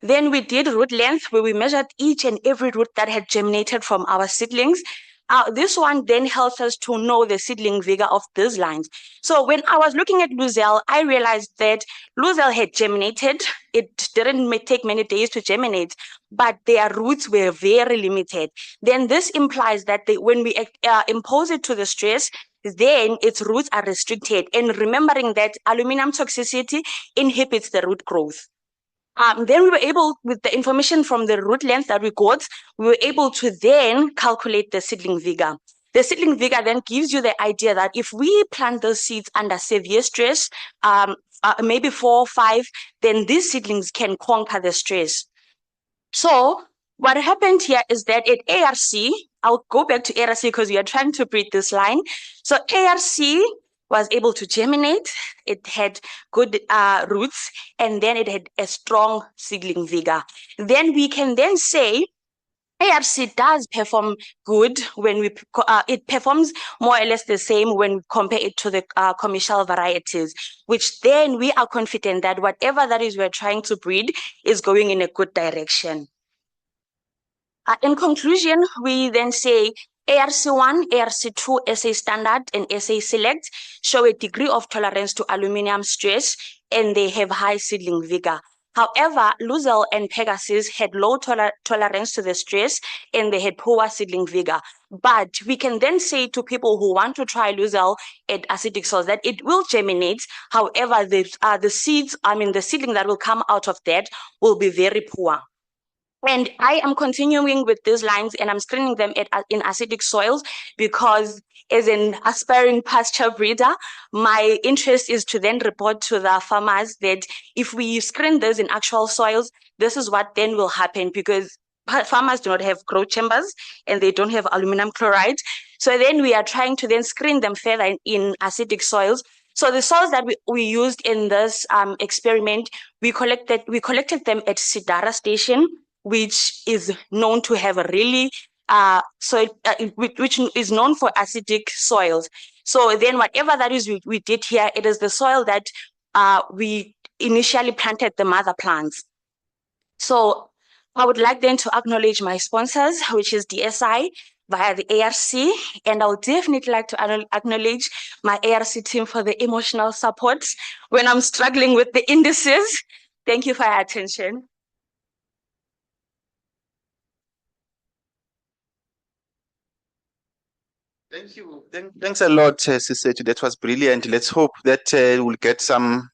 Then we did root length, where we measured each and every root that had germinated from our seedlings. This one then helps us to know the seedling vigor of these lines. So when I was looking at Luzel, I realized that Luzel had germinated. It didn't take many days to germinate, but their roots were very limited. Then this implies that when we impose it to the stress, then its roots are restricted. And remembering that aluminum toxicity inhibits the root growth. Then we were able, with the information from the root length that we got, we were able to then calculate the seedling vigor. The seedling vigor then gives you the idea that if we plant those seeds under severe stress, maybe 4 or 5, then these seedlings can conquer the stress. So what happened here is that at ARC, I'll go back to ARC because we are trying to breed this line. So ARC was able to germinate, it had good roots, and then it had a strong seedling vigor. Then we can then say ARC does perform good when we, it performs more or less the same when we compare it to the commercial varieties, which then we are confident that whatever that is we're trying to breed is going in a good direction. In conclusion, we then say ARC1, ARC2, SA Standard, and SA Select show a degree of tolerance to aluminum stress, and they have high seedling vigor. However, Luzel and Pegasus had low tolerance to the stress, and they had poor seedling vigor. But we can then say to people who want to try Luzel at acidic soils that it will germinate. However, the seedling that will come out of that will be very poor. And I am continuing with these lines, and I'm screening them in acidic soils because as an aspiring pasture breeder, my interest is to then report to the farmers that if we screen those in actual soils, this is what then will happen, because farmers do not have growth chambers and they don't have aluminum chloride. So then we are trying to then screen them further in acidic soils. So the soils that we used in this experiment, we collected them at Sidara Station, which is known to have a really which is known for acidic soils. So then whatever that is we did here, it is the soil that we initially planted the mother plants. So I would like then to acknowledge my sponsors, which is DSI via the ARC, and I would definitely like to acknowledge my ARC team for the emotional support when I'm struggling with the indices. Thank you for your attention. Thank you. Thanks a lot, Sisetu. That was brilliant. Let's hope that we'll get some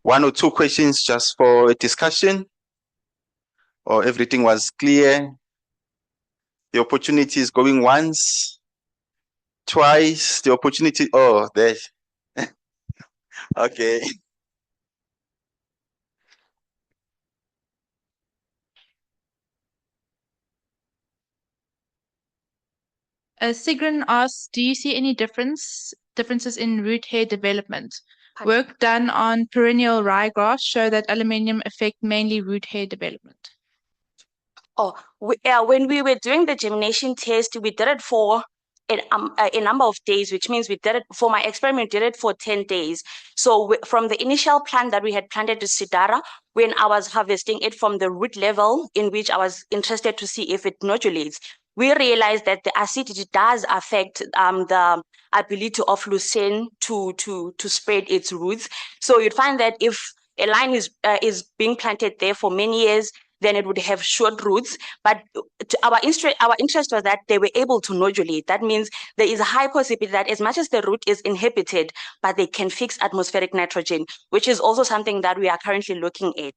1 or 2 questions just for a discussion, or everything was clear. The opportunity is going once, twice, the opportunity, oh, there. Okay. Sigrid asks, do you see any differences in root hair development? Pardon? Work done on perennial ryegrass show that aluminium affect mainly root hair development. Oh, when we were doing the germination test, we did it for a number of days, which means we did it for my experiment, did it for 10 days. So from the initial plant that we had planted to Sidara, when I was harvesting it from the root level in which I was interested to see if it nodulates, we realized that the acidity does affect the ability of lucerne to spread its roots. So you'd find that if a line is being planted there for many years, then it would have short roots. But our interest was that they were able to nodulate. That means there is a high possibility that as much as the root is inhibited, but they can fix atmospheric nitrogen, which is also something that we are currently looking at.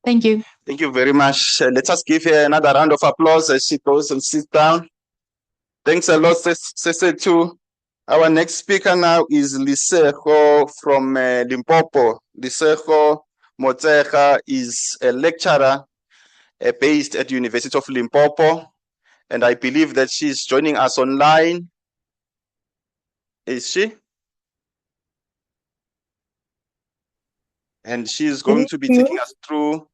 Thank you. Thank you very much. Let us give her another round of applause as she goes and sits down. Thanks a lot, Sisetu. Our next speaker now is Lisego from Limpopo. Lisego Motsecha is a lecturer based at the University of Limpopo, and I believe that she's joining us online. Is she? And she's going to be taking us through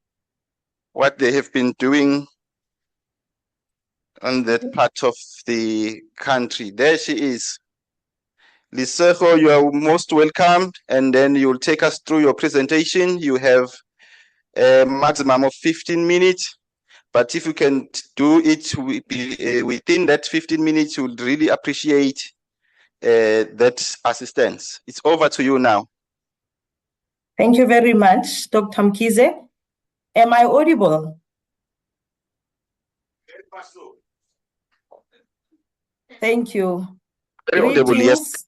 what they have been doing on that part of the country. There she is. Lisego, you are most welcome, and then you'll take us through your presentation. You have a maximum of 15 minutes. But if you can do it within that 15 minutes, we would really appreciate that assistance. It's over to you now. Thank you very much, Dr. Mkize. Am I audible? Thank you. Very audible, yes.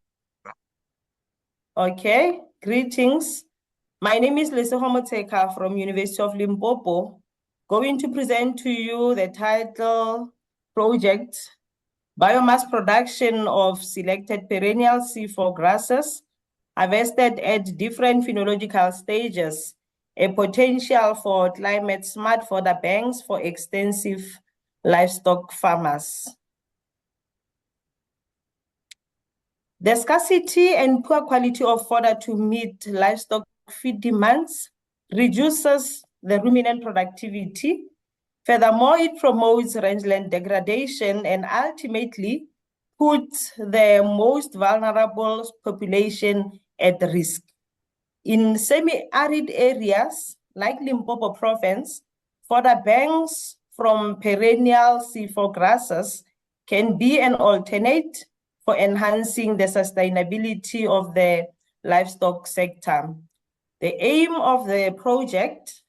Okay, greetings. My name is Leseho Moteka from University of Limpopo. Going to present to you the title project, Biomass Production of Selected Perennial C4 Grasses harvested at different phenological stages, a potential for climate smart fodder banks for extensive livestock farmers. The scarcity and poor quality of fodder to meet livestock feed demands reduces the ruminant productivity. Furthermore, it promotes rangeland degradation and ultimately puts the most vulnerable population at risk. In semi-arid areas like Limpopo province, fodder banks from perennial C4 grasses can be an alternate for enhancing the sustainability of the livestock sector. The aim of the project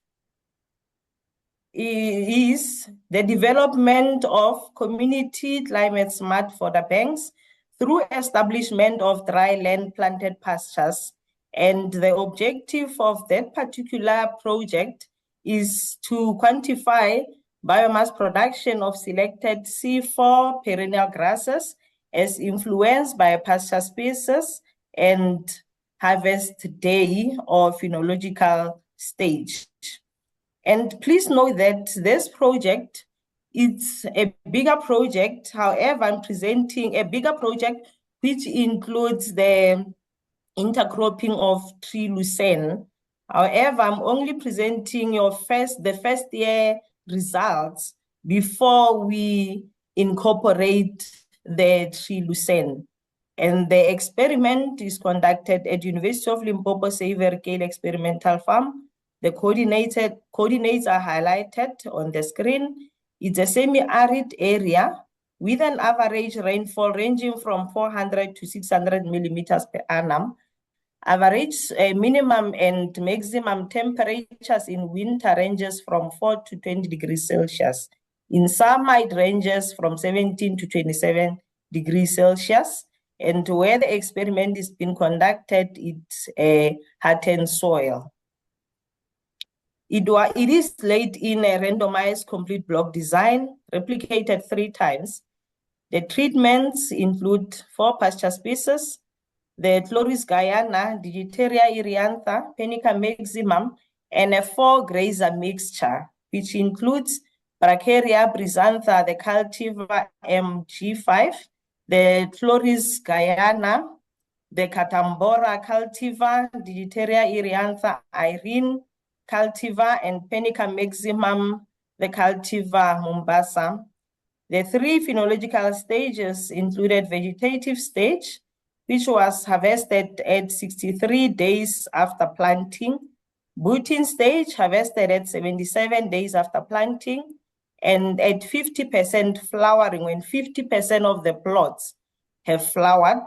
is the development of community climate smart fodder banks through establishment of dry land planted pastures. And the objective of that particular project is to quantify biomass production of selected C4 perennial grasses as influenced by pasture species and harvest day or phenological stage. And please note that this project, it's a bigger project. However, I'm presenting a bigger project which includes the intercropping of tree lucerne. However, I'm only presenting the first year results before we incorporate the tree lucerne. And the experiment is conducted at University of Limpopo Saverkale Experimental Farm. The coordinates are highlighted on the screen. It's a semi-arid area with an average rainfall ranging from 400 to 600 millimeters per annum. Average minimum and maximum temperatures in winter ranges from 4 to 20 degrees Celsius. In summer, it ranges from 17 to 27 degrees Celsius. And where the experiment is being conducted, it's a hardened soil. It is laid in a randomized complete block design, replicated 3 times. The treatments include 4 pasture species, the Chloris guyana, Digitaria eriantha, Penica maximum, and a 4 grazer mixture, which includes Bracharia brisantha, the cultivar MG5, the Chloris guyana, the Catambora cultivar, Digitaria eriantha, Irene cultivar, and Penica maximum, the cultivar Mombasa. The 3 phenological stages included vegetative stage, which was harvested at 63 days after planting, booting stage harvested at 77 days after planting, and at 50% flowering, when 50% of the plots have flowered,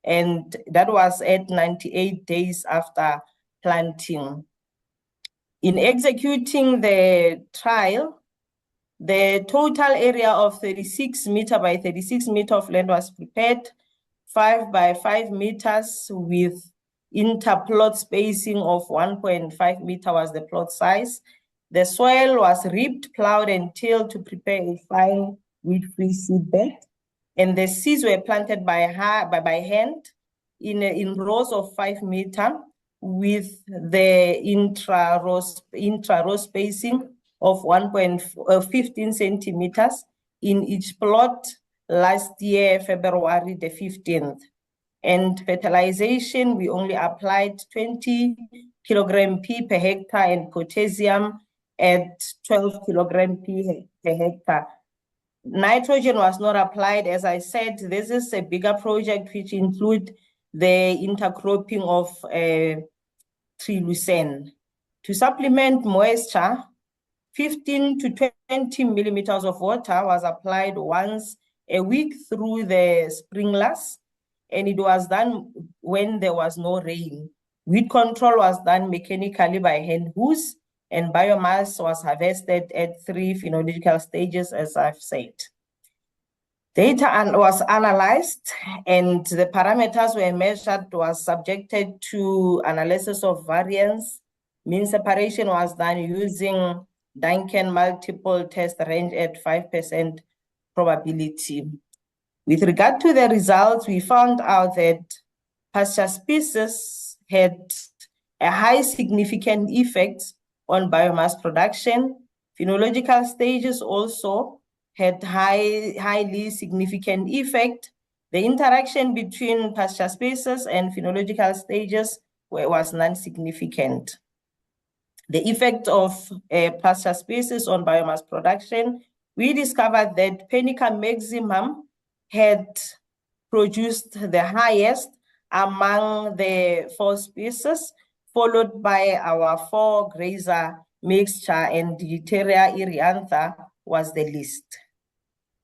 and that was at 98 days after planting. In executing the trial, the total area of 36 meter by 36 meter of land was prepared, 5 by 5 meters with interplot spacing of 1.5 meter was the plot size. The soil was ripped, plowed, and tilled to prepare a fine weed-free seed bed. And the seeds were planted by hand in rows of 5 meter with the intra-row spacing of 15 centimeters in each plot last year, February the 15th. And fertilization, we only applied 20 kilogram P per hectare and potassium at 12 kilogram P per hectare. Nitrogen was not applied. As I said, this is a bigger project which include the intercropping of tree lucerne. To supplement moisture, 15 to 20 millimeters of water was applied once a week through the sprinklers, and it was done when there was no rain. Weed control was done mechanically by hand hose, and biomass was harvested at 3 phenological stages, as I've said. Data was analyzed, and the parameters were measured, was subjected to analysis of variance. Mean separation was done using Duncan multiple test range at 5% probability. With regard to the results, we found out that pasture species had a high significant effect on biomass production. Phenological stages also had highly significant effect. The interaction between pasture species and phenological stages was non-significant. The effect of pasture species on biomass production, we discovered that Penica maximum had produced the highest among the 4 species, followed by our 4 grazer mixture, and Digitaria eriantha was the least.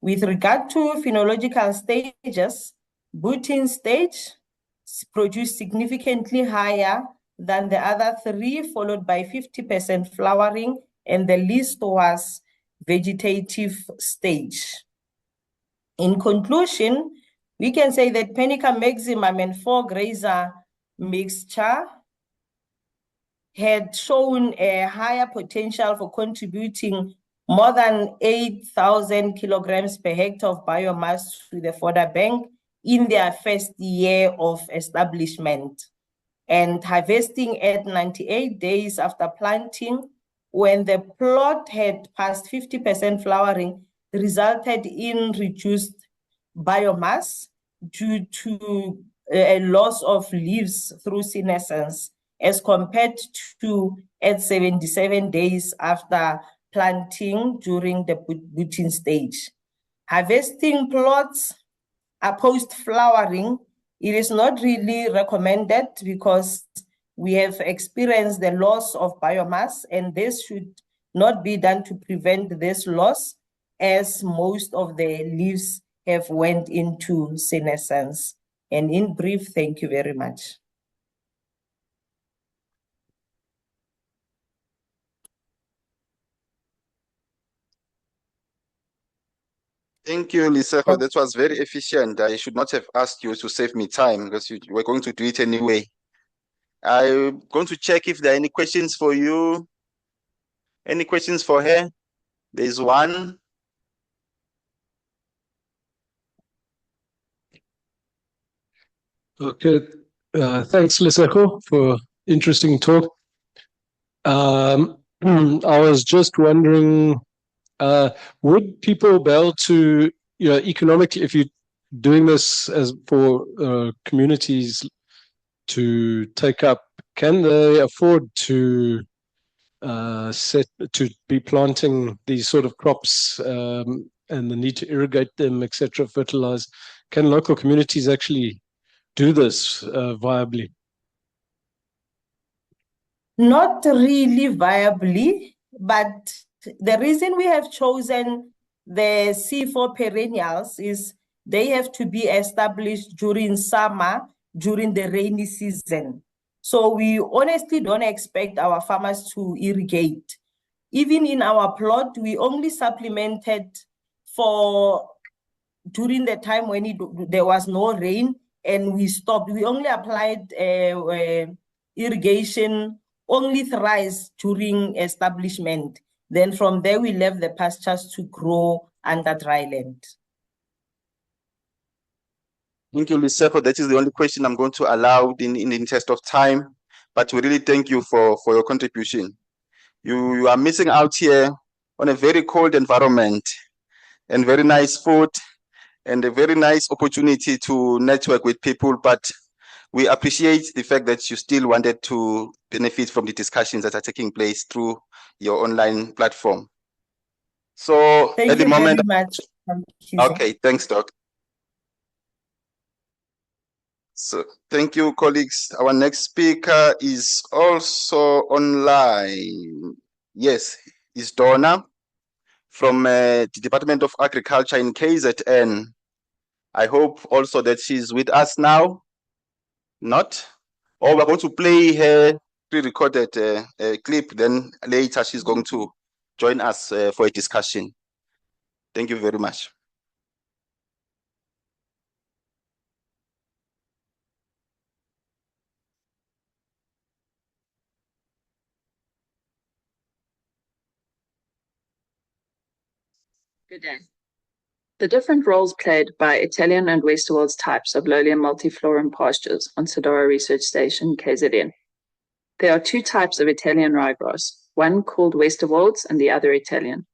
With regard to phenological stages, butting stage produced significantly higher than the other 3, followed by 50% flowering, and the least was vegetative stage. In conclusion, we can say that Penica maximum and 4 grazer mixture had shown a higher potential for contributing more than 8,000 kilograms per hectare of biomass to the fodder bank in their first year of establishment, and harvesting at 98 days after planting, when the plot had passed 50% flowering, resulted in reduced biomass due to a loss of leaves through senescence, as compared to at 77 days after planting during the butting stage. Harvesting plots post-flowering, it is not really recommended because we have experienced the loss of biomass, and this should not be done to prevent this loss, as most of the leaves have went into senescence. And in brief, thank you very much. Thank you, Liseko. That was very efficient. I should not have asked you to save me time because you were going to do it anyway. I'm going to check if there are any questions for you. Any questions for her? There's one. Okay. Thanks, Liseko, for interesting talk. I was just wondering, would people be able to, economically, if you're doing this as for communities to take up, can they afford to be planting these sort of crops and the need to irrigate them, etc., fertilize? Can local communities actually do this viably? Not really viably, but the reason we have chosen the C4 perennials is they have to be established during summer, during the rainy season. So we honestly don't expect our farmers to irrigate. Even in our plot, we only supplemented during the time when there was no rain, and we stopped. We only applied irrigation only thrice during establishment. Then from there, we left the pastures to grow under dry land. Thank you, Liseko. That is the only question I'm going to allow in the interest of time. But we really thank you for your contribution. You are missing out here on a very cold environment and very nice food and a very nice opportunity to network with people. But we appreciate the fact that you still wanted to benefit from the discussions that are taking place through your online platform. So Thank at the you moment, very much. okay, thanks, Doc. So thank you, colleagues. Our next speaker is also online. Yes, is Donna from the Department of Agriculture in KZN. I hope also that she's with us now. Not? Or we're going to play her pre-recorded clip, then later she's going to join us for a discussion. Thank you very much. Good day. The different roles played by Italian and Westerwold's types of lowly and multiflorum pastures on Sedora Research Station, KZN. There are two types of Italian ryegrass, one called Westerwold's and the other Italian.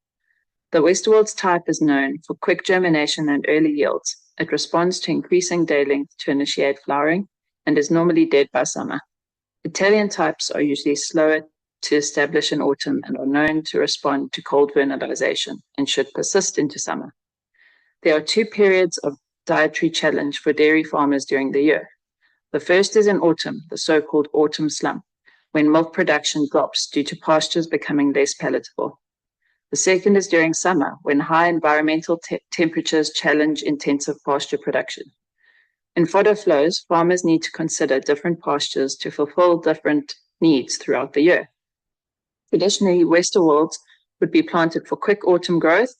The Westerwold's type is known for quick germination and early yields. It responds to increasing day length to initiate flowering and is normally dead by summer. Italian types are usually slower to establish in autumn and are known to respond to cold vernalization and should persist into summer. There are two periods of dietary challenge for dairy farmers during the year. The first is in autumn, the so-called autumn slump, when milk production drops due to pastures becoming less palatable. The second is during summer, when high environmental temperatures challenge intensive pasture production. In fodder flows, farmers need to consider different pastures to fulfill different needs throughout the year. Traditionally, Westerwolds would be planted for quick autumn growth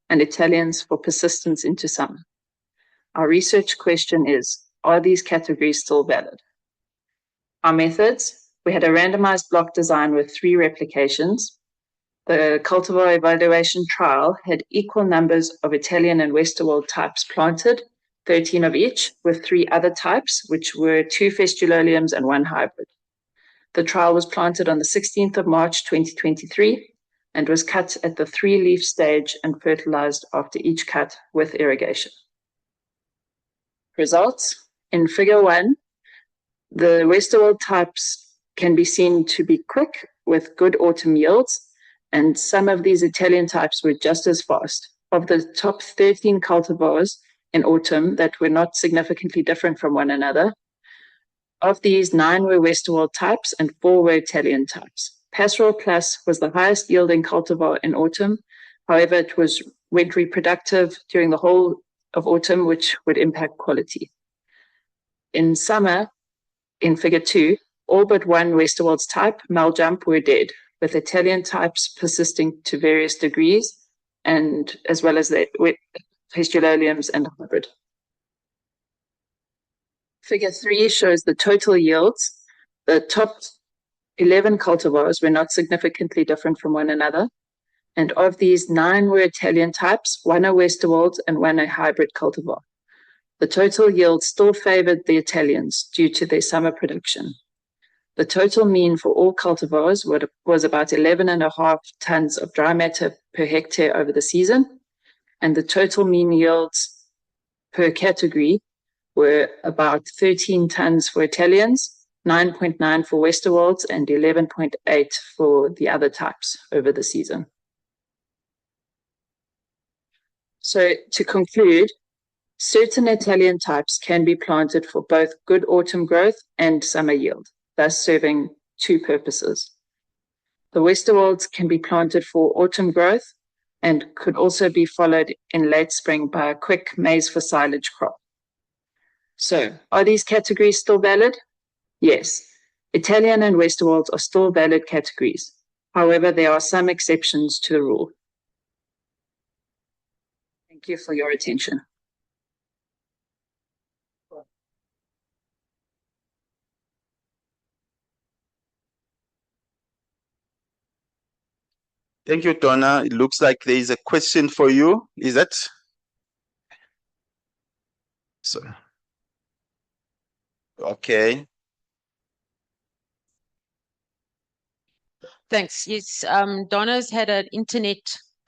and Italians for persistence into summer. Our research question is, are these categories still valid? Our methods, we had a randomized block design with 3 replications. The cultivar evaluation trial had equal numbers of Italian and Westerwold types planted, 13 of each, with 3 other types, which were 2 festuloliums and 1 hybrid. The trial was planted on the 16th of March, 2023, and was cut at the 3-leaf stage and fertilized after each cut with irrigation. Results. In figure 1, the Westerwold types can be seen to be quick with good autumn yields, and some of these Italian types were just as fast. Of the top 13 cultivars in autumn that were not significantly different from one another, of these, 9 were Westerwold types and 4 were Italian types. Pastoral Plus was the highest yielding cultivar in autumn. However, it went reproductive during the whole of autumn, which would impact quality. In summer, in figure 2, all but 1 Westerwold's type, Maljump, were dead, with Italian types persisting to various degrees, and as well as the festuloliums and hybrid. Figure 3 shows the total yields. The top 11 cultivars were not significantly different from one another. And of these, 9 were Italian types, 1 a Westerwold and 1 a hybrid cultivar. The total yield still favored the Italians due to their summer production. The total mean for all cultivars was about 11.5 tons of dry matter per hectare over the season. And the total mean yields per category were about 13 tons for Italians, 9.9 for Westerwolds, and 11.8 for the other types over the season. So to conclude, certain Italian types can be planted for both good autumn growth and summer yield, thus serving 2 purposes. The Westerwolds can be planted for autumn growth and could also be followed in late spring by a quick maize for silage crop. So, are these categories still valid? Yes. Italian and Westerwolds are still valid categories. However, there are some exceptions to the rule. Thank you for your attention. Thank you, Donna. It looks like there is a question for you. Is that? So, okay. Thanks. Yes, Donna's had an internet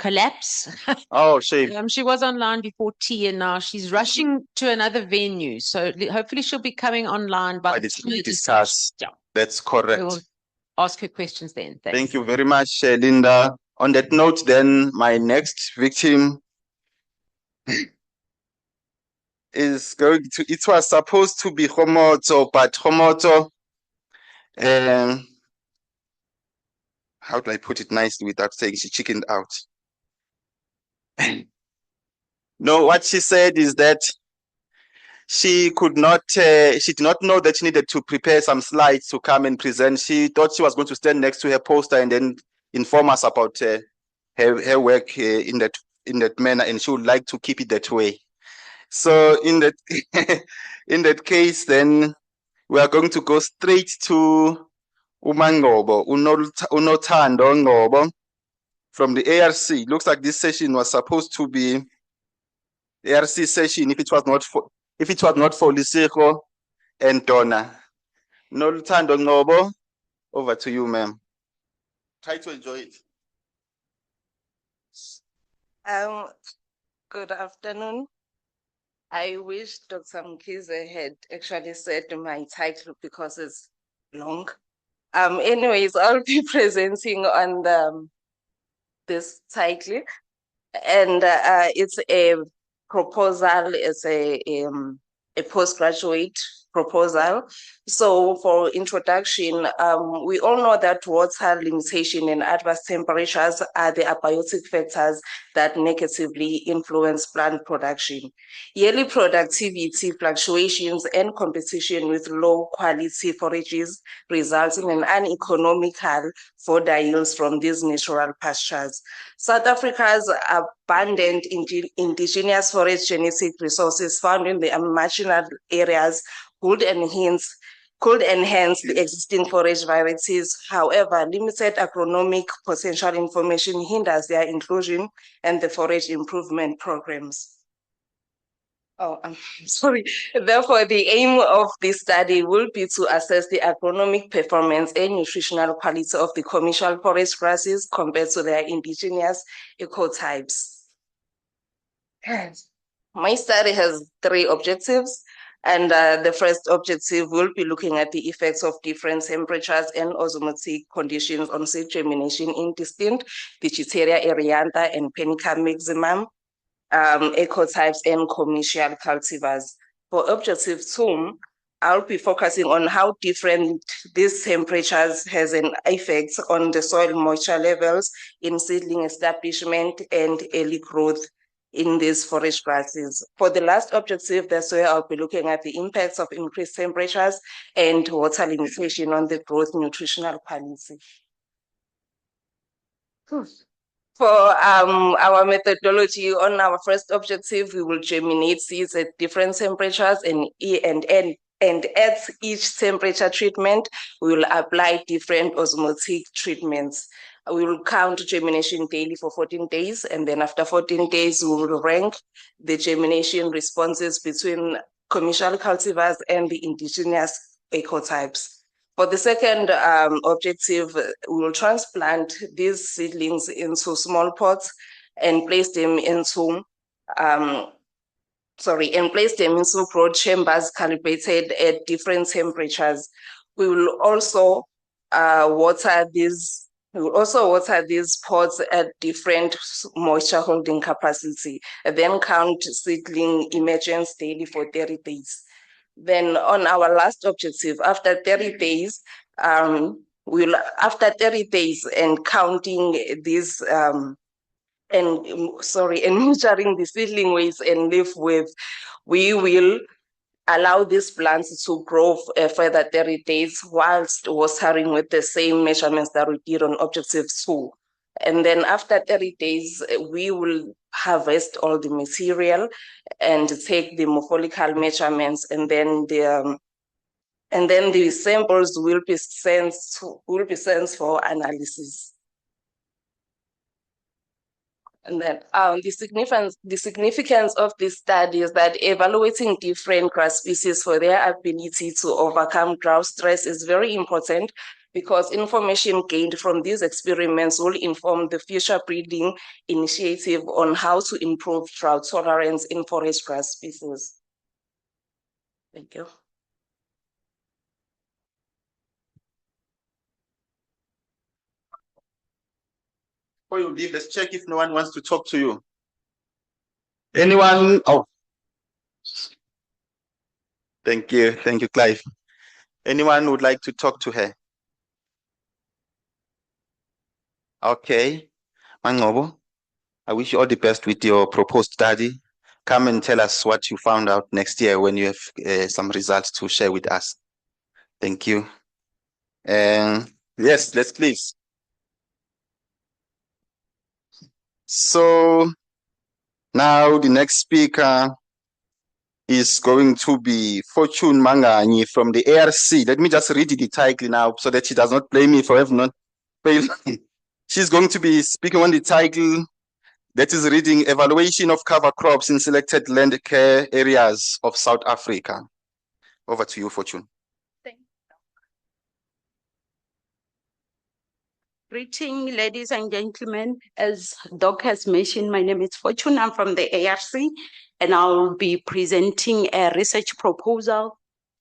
collapse. Oh, shame. She was online before tea and now she's rushing to another venue. So hopefully she'll be coming online by the time we discuss. Yeah. That's correct. We'll ask her questions then. Thanks. Thank you very much, Linda. On that note, then, my next victim is going to, it was supposed to be Homoto, but Homoto, how do I put it nicely without saying she chickened out? No, what she said is that she could not, she did not know that she needed to prepare some slides to come and present. She thought she was going to stand next to her poster and then inform us about her work in that manner, and she would like to keep it that way. So in that in that case, then we are going to go straight to Umangobo, Unothando Ngobo from the ARC. Looks like this session was supposed to be ARC session if it was not for Liseko and Donna. Unothando Ngobo, over to you, ma'am. Try to enjoy it. Good afternoon. I wish Dr. Mkize had actually said my title because it's long. Anyways, I'll be presenting on this title, and it's a proposal. It's a postgraduate proposal. So for introduction, we all know that water limitation and adverse temperatures are the abiotic factors that negatively influence plant production. Yearly productivity fluctuations and competition with low quality forages results in an uneconomical fodder yields from these natural pastures. South Africa's abundant indigenous forage genetic resources found in the marginal areas could enhance the existing forage varieties. However, limited agronomic potential information hinders their inclusion and the forage improvement programs. Oh, I'm sorry. Therefore, the aim of this study will be to assess the agronomic performance and nutritional quality of the commercial forest grasses compared to their indigenous ecotypes. My study has 3 objectives, and the first objective will be looking at the effects of different temperatures and osmotic conditions on seed germination in distinct Digitaria areata and Penica maximum ecotypes and commercial cultivars. For objective 2, I'll be focusing on how different these temperatures has an effect on the soil moisture levels in seedling establishment and early growth in these forage grasses. For the last objective, that's where I'll be looking at the impacts of increased temperatures and water limitation on the growth nutritional quality. For our methodology, on our first objective, we will germinate seeds at different temperatures and at each temperature treatment, we will apply different osmotic treatments. We will count germination daily for 14 days, and then after 14 days, we will rank the germination responses between commercial cultivars and the indigenous ecotypes. For the second objective, we will transplant these seedlings into small pots and place them into broad chambers calibrated at different temperatures. We will also water these pots at different moisture holding capacity, and then count seedling emergence daily for 30 days. Then on our last objective, after 30 days, after 30 days and counting these and measuring the seedling weights and leaf width, we will allow these plants to grow further 30 days whilst watering with the same measurements that we did on objective 2. And then after 30 days, we will harvest all the material and take the morphological measurements, and then the samples will be sent for analysis. And then the significance of this study is that evaluating different grass species for their ability to overcome drought stress is very important, because information gained from these experiments will inform the future breeding initiative on how to improve drought tolerance in forest grass species. Thank you. Before you leave, let's check if no one wants to talk to you. Anyone? Oh, Thank you, Clive. Anyone would like to talk to her? Okay, Mangobo, I wish you all the best with your proposed study. Come and tell us what you found out next year when you have some results to share with us. Thank you. Yes, let's please. So now the next speaker is going to be Fortune Manganyi from the ARC. Let me just read the title now so that she does not blame me for having not failed. She's going to be speaking on the title that is reading Evaluation of Cover Crops in Selected Land Care Areas of South Africa. Over to you, Fortune. Greeting, ladies and gentlemen. As Doc has mentioned, my name is Fortune. I'm from the ARC, and I'll be presenting a research proposal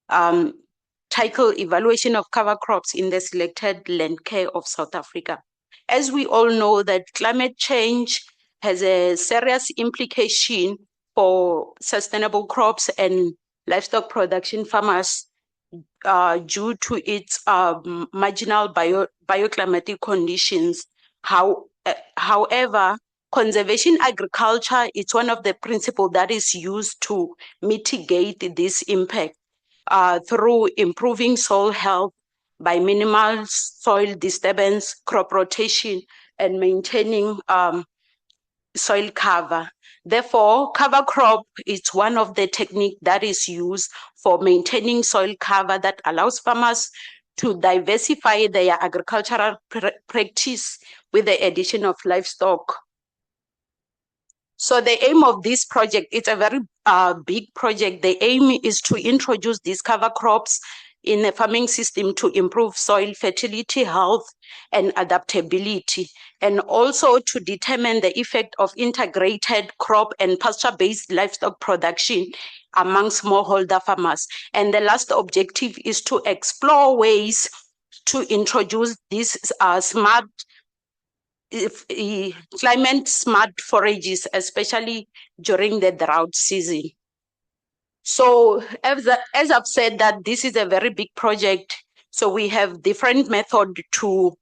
titled Evaluation of Cover Crops in the Selected Land Care of South Africa. As we all know that climate change has a serious implication for sustainable crops and livestock production farmers due to its marginal bioclimatic conditions. However, conservation agriculture is one of the principles that is used to mitigate this impact through improving soil health by minimal soil disturbance, crop rotation, and maintaining soil cover. Therefore, cover crop is one of the techniques that is used for maintaining soil cover that allows farmers to diversify their agricultural practice with the addition of livestock. So the aim of this project, it's a very big project. The aim is to introduce these cover crops in a farming system to improve soil fertility, health, and adaptability, and also to determine the effect of integrated crop and pasture-based livestock production among smallholder farmers. And the last objective is to explore ways to introduce these smart climate smart forages, especially during the drought season. So as I've said that this is a very big project, so we have different methods to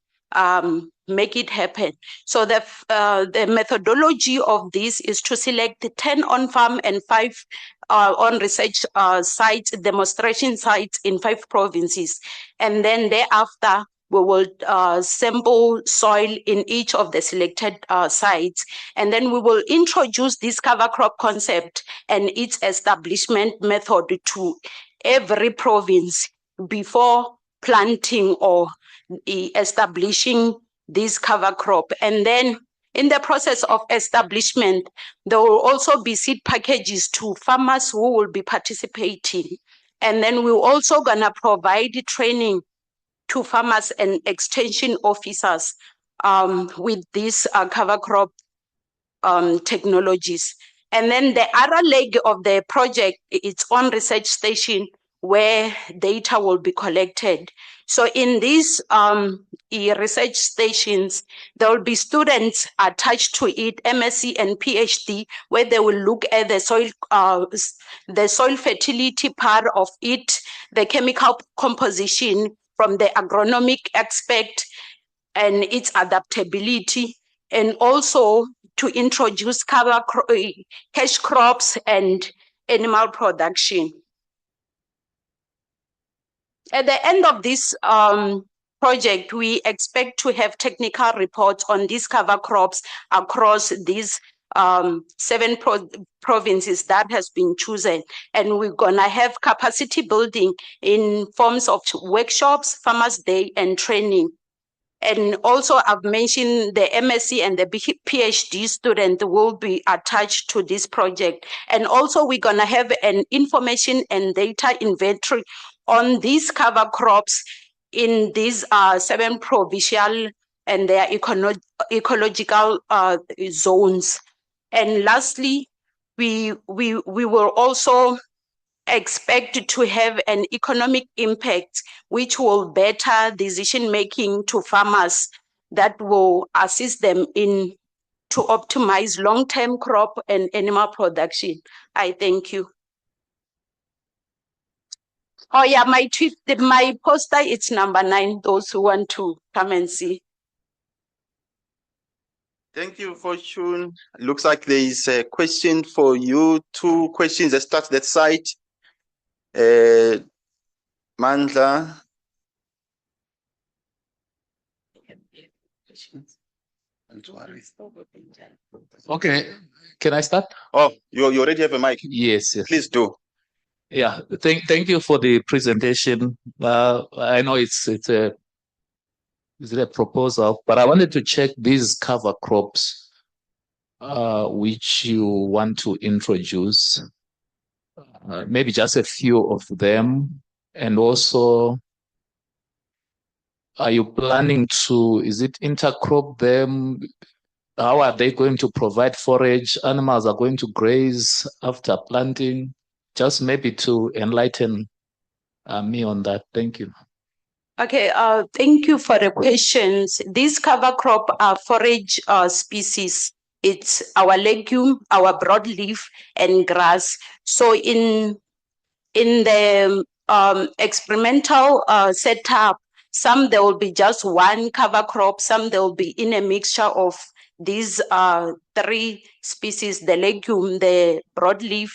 make it happen. So the methodology of this is to select 10 on-farm and 5 on-research sites, demonstration sites in 5 provinces. And then thereafter, we will sample soil in each of the selected sites. And then we will introduce this cover crop concept and its establishment method to every province before planting or establishing this cover crop. And then in the process of establishment, there will also be seed packages to farmers who will be participating. And then we're also gonna provide training to farmers and extension officers with these cover crop technologies. And then the other leg of the project, it's on research station where data will be collected. So in these research stations, there will be students attached to it, MSc and PhD, where they will look at the soil fertility part of it, the chemical composition from the agronomic aspect and its adaptability, and also to introduce cash crops and animal production. At the end of this project, we expect to have technical reports on these cover crops across these 7 provinces that has been chosen. And we're gonna have capacity building in forms of workshops, farmers' day, and training. And also I've mentioned the MSc and the PhD student will be attached to this project. And also we're gonna have an information and data inventory on these cover crops in these 7 provincial and their ecological zones. And lastly, we will also expect to have an economic impact which will better decision making to farmers that will assist them in to optimize long-term crop and animal production. I thank you. Oh yeah, my tweet, my poster, it's number 9. Those who want to come and see. Thank you, Fortune. Looks like there is a question for you. 2 questions. Let's start that side. Mandla. Okay, can I start? Oh, you already have a mic. Yes, yes. Please do. Yeah, thank you for the presentation. I know it's a proposal, but I wanted to check these cover crops which you want to introduce. Maybe just a few of them, and also, are you planning to, is it intercrop them? How are they going to provide forage? Animals are going to graze after planting? Just maybe to enlighten me on that. Thank you. Okay, thank you for the questions. These cover crop are forage species. It's our legume, our broadleaf, and grass. So in the experimental setup, some there will be just one cover crop, some there will be in a mixture of these 3 species: the legume, the broadleaf,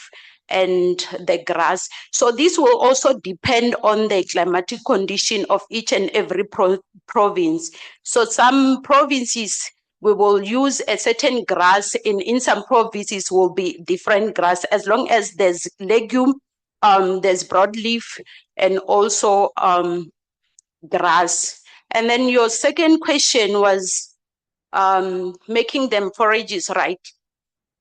and the grass. So this will also depend on the climatic condition of each and every province. So some provinces we will use a certain grass, in some provinces will be different grass. As long as there's legume, there's broadleaf, and also grass. And then your second question was making them forages, right?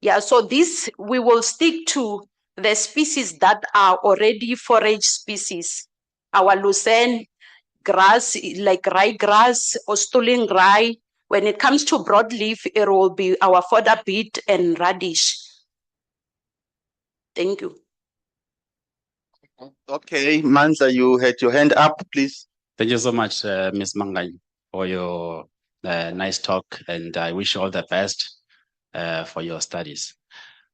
Yeah, so this we will stick to the species that are already forage species. Our lucerne grass, like ryegrass or stollen rye. When it comes to broadleaf, it will be our fodder beet and radish. Thank you. Okay, Manza, you had your hand up, please. Thank you so much, Ms. Mangai, for your nice talk, and I wish you all the best for your studies.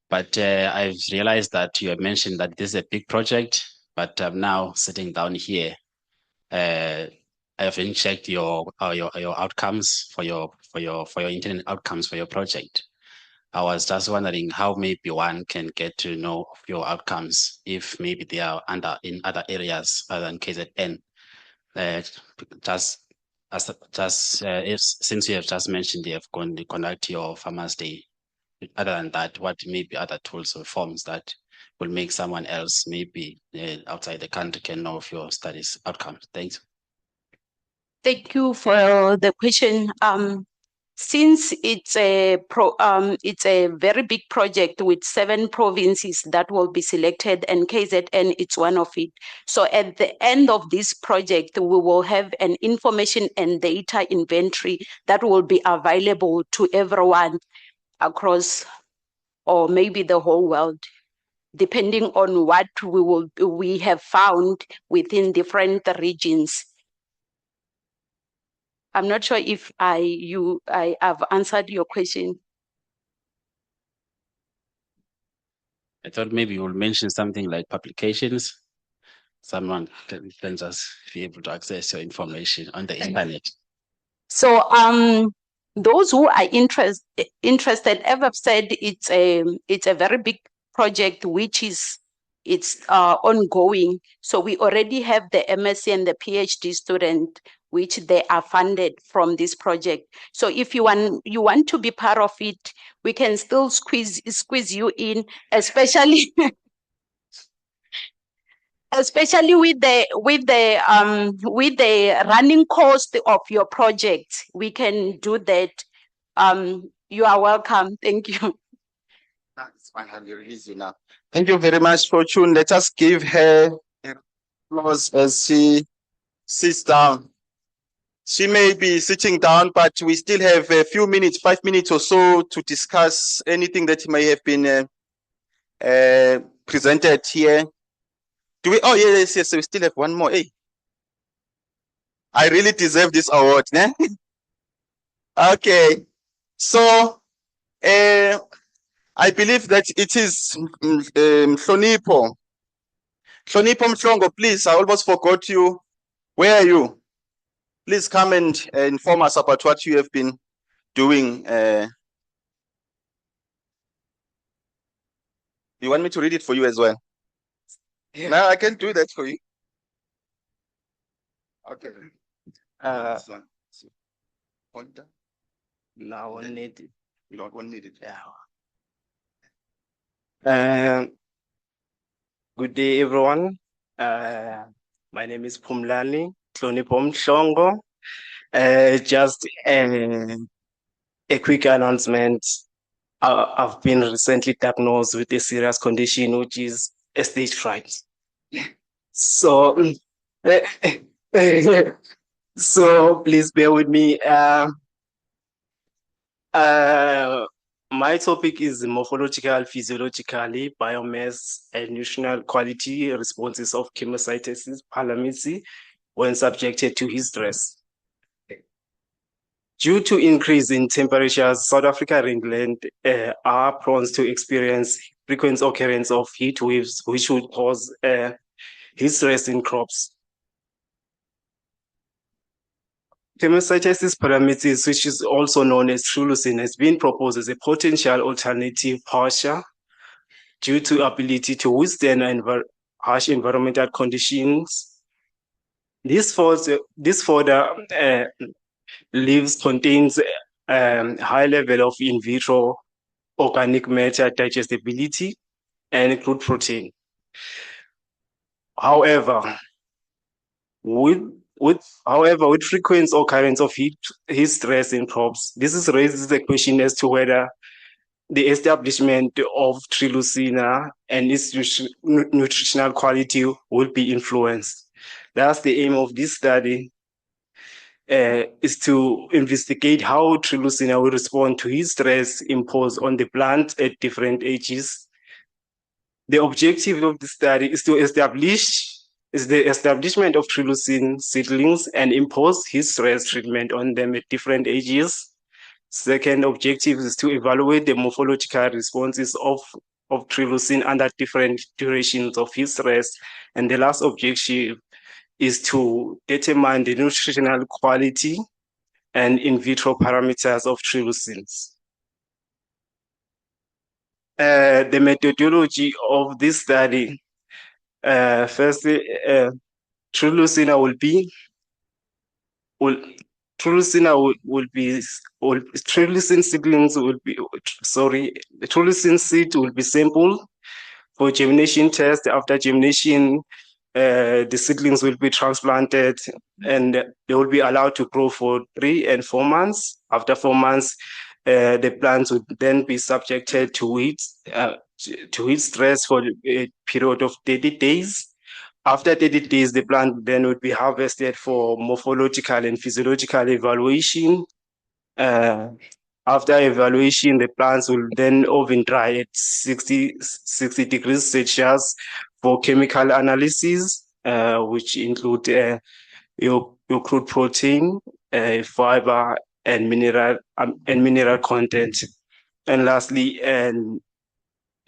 But I've realized that you have mentioned that this is a big project, but I'm now sitting down here. I haven't checked your outcomes for your intended outcomes for your project. I was just wondering how maybe one can get to know of your outcomes if maybe they are in other areas other than KZN. Since you have just mentioned you have gone to conduct your Farmers Day, other than that, what maybe other tools or forms that will make someone else maybe outside the country can know of your studies outcomes? Thanks. Thank you for the question. Since it's a very big project with 7 provinces that will be selected, and KZN it's one of it. So at the end of this project, we will have an information and data inventory that will be available to everyone across, or maybe the whole world, depending on what we have found within different regions. I'm not sure if I have answered your question. I thought maybe you will mention something like publications. Someone can just be able to access your information on the internet. So those who are interested, as I've said, it's a very big project which is ongoing. So we already have the MSc and the PhD student which they are funded from this project. So if you want to be part of it, we can still squeeze you in, especially especially with the running cost of your project. We can do that. You are welcome. Thank you. That's fine. You're easy now. Thank you very much, Fortune. Let us give her applause as she sits down. She may be sitting down, but we still have a few minutes, 5 minutes or so, to discuss anything that may have been presented here. Do we? Oh, yes. We still have one more. Hey, I really deserve this award, né? Okay. So, I believe that it is Hlonipho Hlonipho Mhlongo, please, I almost forgot you. Where are you? Please come and inform us about what you have been doing. You want me to read it for you as well? Yeah. No, I can do that for you. Okay. This one. Pointer. No one needed. You don't want needed. Yeah. Good day, everyone. My name is Pumlani Hlonipho Mhlongo. Just a quick announcement. I've been recently diagnosed with a serious condition, which is a stage fright. So, so please bear with me. My topic is morphological, physiologically, biomass, and nutritional quality responses of chemocytosis palamizi when subjected to heat stress. Due to increase in temperatures, South Africa rangeland are prone to experience frequent occurrence of heat waves, which would cause heat stress in crops. Chemocytosis palamizi, which is also known as trilucine, has been proposed as a potential alternative pasture due to ability to withstand harsh environmental conditions. This fodder leaves contains high level of in vitro organic matter digestibility and crude protein. However, with frequent occurrence of heat stress in crops, this raises the question as to whether the establishment of trilucina and its nutritional quality will be influenced. That's the aim of this study, is to investigate how trilucina will respond to heat stress imposed on the plant at different ages. The objective of the study is to establish the establishment of trilucine seedlings and impose heat stress treatment on them at different ages. Second objective is to evaluate the morphological responses of trilucine under different durations of heat stress. And the last objective is to determine the nutritional quality and in vitro parameters of trilucines. The methodology of this study, firstly, trilucine seedlings will be, the trilucine seed will be sampled for germination test. After germination, the seedlings will be transplanted and they will be allowed to grow for 3 and 4 months. After 4 months, the plants would then be subjected to heat stress for a period of 30 days. After 30 days, the plant then would be harvested for morphological and physiological evaluation. After evaluation, the plants will then oven dry at 60 degrees Celsius for chemical analysis, which include your crude protein, fiber, and mineral content. And lastly, and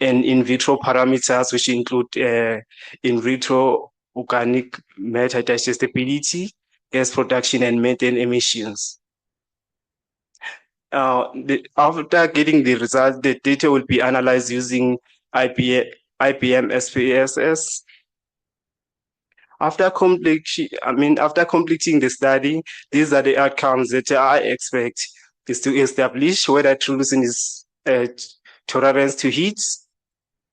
in vitro parameters, which include in vitro organic matter digestibility, gas production, and methane emissions. After getting the results, the data will be analyzed using IPM SPSS. After completing the study, these are the outcomes that I expect, is to establish whether trilucine is tolerance to heat.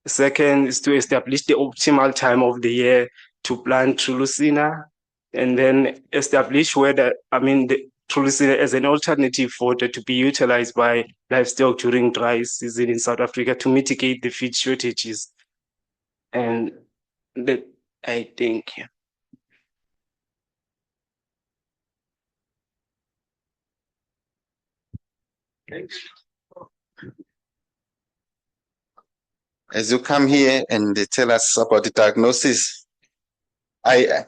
Second is to establish the optimal time of the year to plant trilucina, and then establish whether, the trilucina as an alternative fodder to be utilized by livestock during dry season in South Africa to mitigate the feed shortages. And that, I think. Thanks. As you come here and they tell us about the diagnosis, I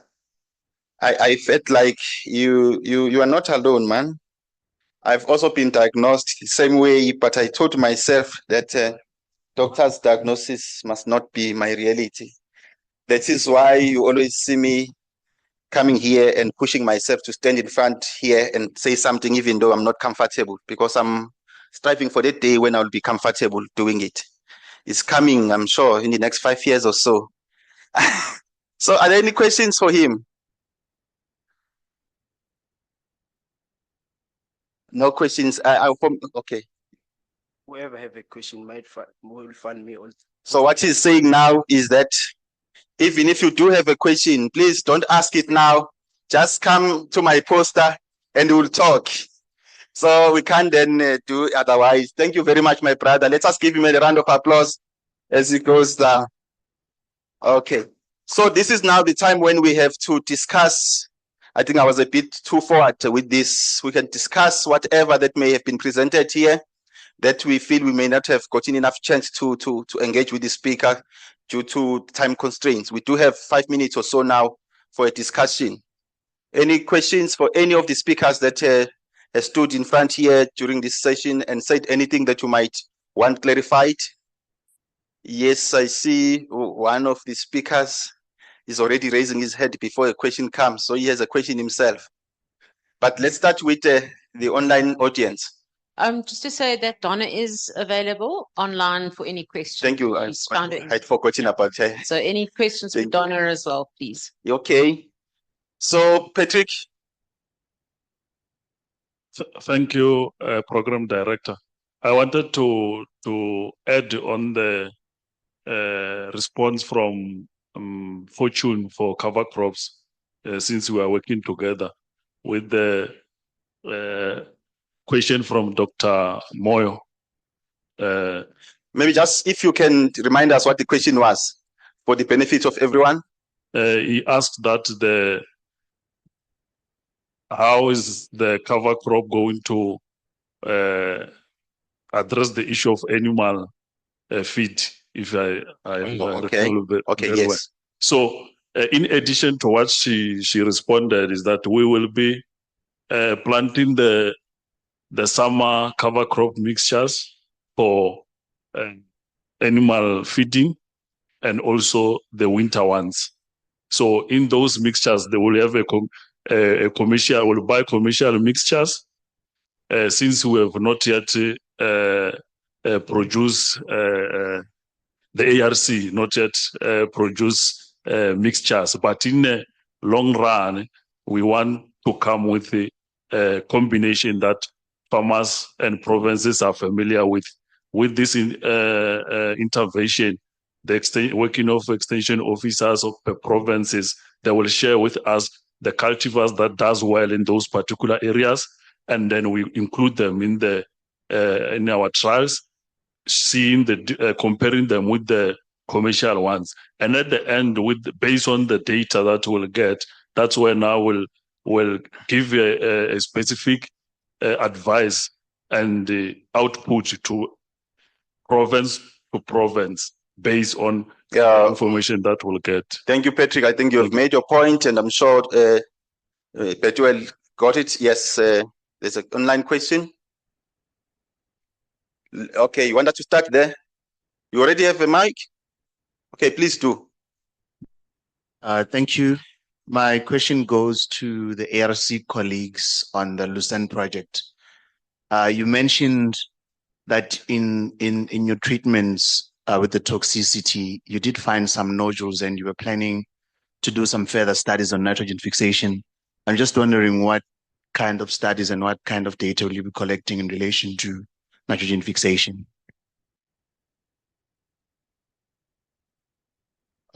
felt like you are not alone, man. I've also been diagnosed the same way, but I told myself that doctor's diagnosis must not be my reality. That is why you always see me coming here and pushing myself to stand in front here and say something, even though I'm not comfortable, because I'm striving for that day when I'll be comfortable doing it. It's coming, I'm sure, in the next 5 years or so. So are there any questions for him? No questions. Okay. Whoever have a question will find me also. So what he's saying now is that even if you do have a question, please don't ask it now. Just come to my poster and we'll talk. So we can't then do otherwise. Thank you very much, my brother. Let us give him a round of applause as he goes down. Okay. So this is now the time when we have to discuss. I think I was a bit too forward with this. We can discuss whatever that may have been presented here that we feel we may not have gotten enough chance to engage with the speaker due to time constraints. We do have 5 minutes or so now for a discussion. Any questions for any of the speakers that has stood in front here during this session and said anything that you might want clarified? Yes, I see one of the speakers is already raising his head before a question comes, so he has a question himself. But let's start with the online audience. Just to say that Donna is available online for any questions. Thank you. I'd forgotten about her. So any questions for Donna as well, please. Okay. So Patrick. Thank you, Program Director. I wanted to add on the response from Fortune for cover crops, since we are working together with the question from Dr. Moyo. Maybe just if you can remind us what the question was for the benefit of everyone. He asked that how is the cover crop going to address the issue of animal feed, if I okay, yes. Well. So in addition to what she responded is that we will be planting the summer cover crop mixtures for animal feeding and also the winter ones. So in those mixtures, they will have a commercial, will buy commercial mixtures, since we have not yet produced the ARC, not yet produce mixtures, but in the long run, we want to come with a combination that farmers and provinces are familiar with. With this intervention, the working of extension officers of the provinces, they will share with us the cultivars that does well in those particular areas, and then we include them in the in our trials, seeing the comparing them with the commercial ones, and at the end, based on the data that we'll get, that's where now we'll give a specific advice and the output to province based on information that we'll get. Thank you, Patrick. I think you've made your point, and I'm sure Betuel got it. Yes, there's an online question. Okay, you want us to start there? You already have a mic? Okay, please do. Thank you. My question goes to the ARC colleagues on the Lucerne project. You mentioned that in your treatments with the toxicity, you did find some nodules and you were planning to do some further studies on nitrogen fixation. I'm just wondering what kind of studies and what kind of data will you be collecting in relation to nitrogen fixation?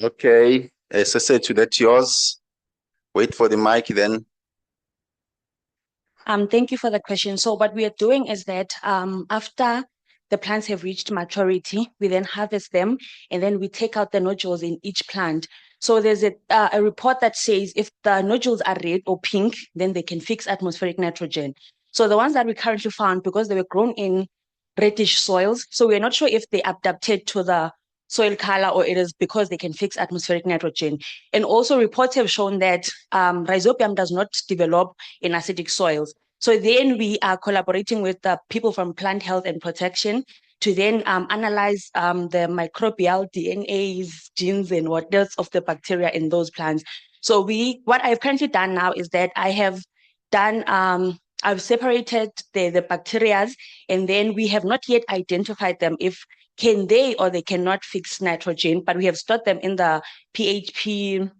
Okay, as I said to that, yours. Wait for the mic then. Thank you for the question. So what we are doing is that after the plants have reached maturity, we then harvest them and then we take out the nodules in each plant. So there's a report that says if the nodules are red or pink, then they can fix atmospheric nitrogen. So the ones that we currently found, because they were grown in reddish soils, so we're not sure if they adapted to the soil color or it is because they can fix atmospheric nitrogen. And also reports have shown that rhizobium does not develop in acidic soils. So then we are collaborating with the people from Plant Health and Protection to then analyze the microbial DNAs, genes, and what else of the bacteria in those plants. So what I've currently done now is that I have done, I've separated the bacteria, and then we have not yet identified them if can they or they cannot fix nitrogen, but we have stored them in the PHP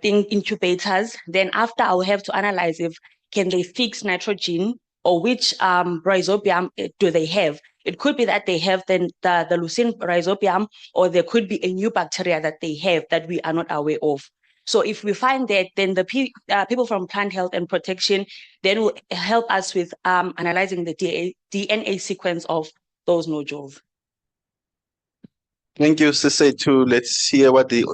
incubators. Then after I'll have to analyze if can they fix nitrogen or which rhizobium do they have. It could be that they have then the leucine rhizobium, or there could be a new bacteria that they have that we are not aware of. So if we find that, then the people from Plant Health and Protection then will help us with analyzing the DNA sequence of those nodules. Thank you, Sise. Let's hear what the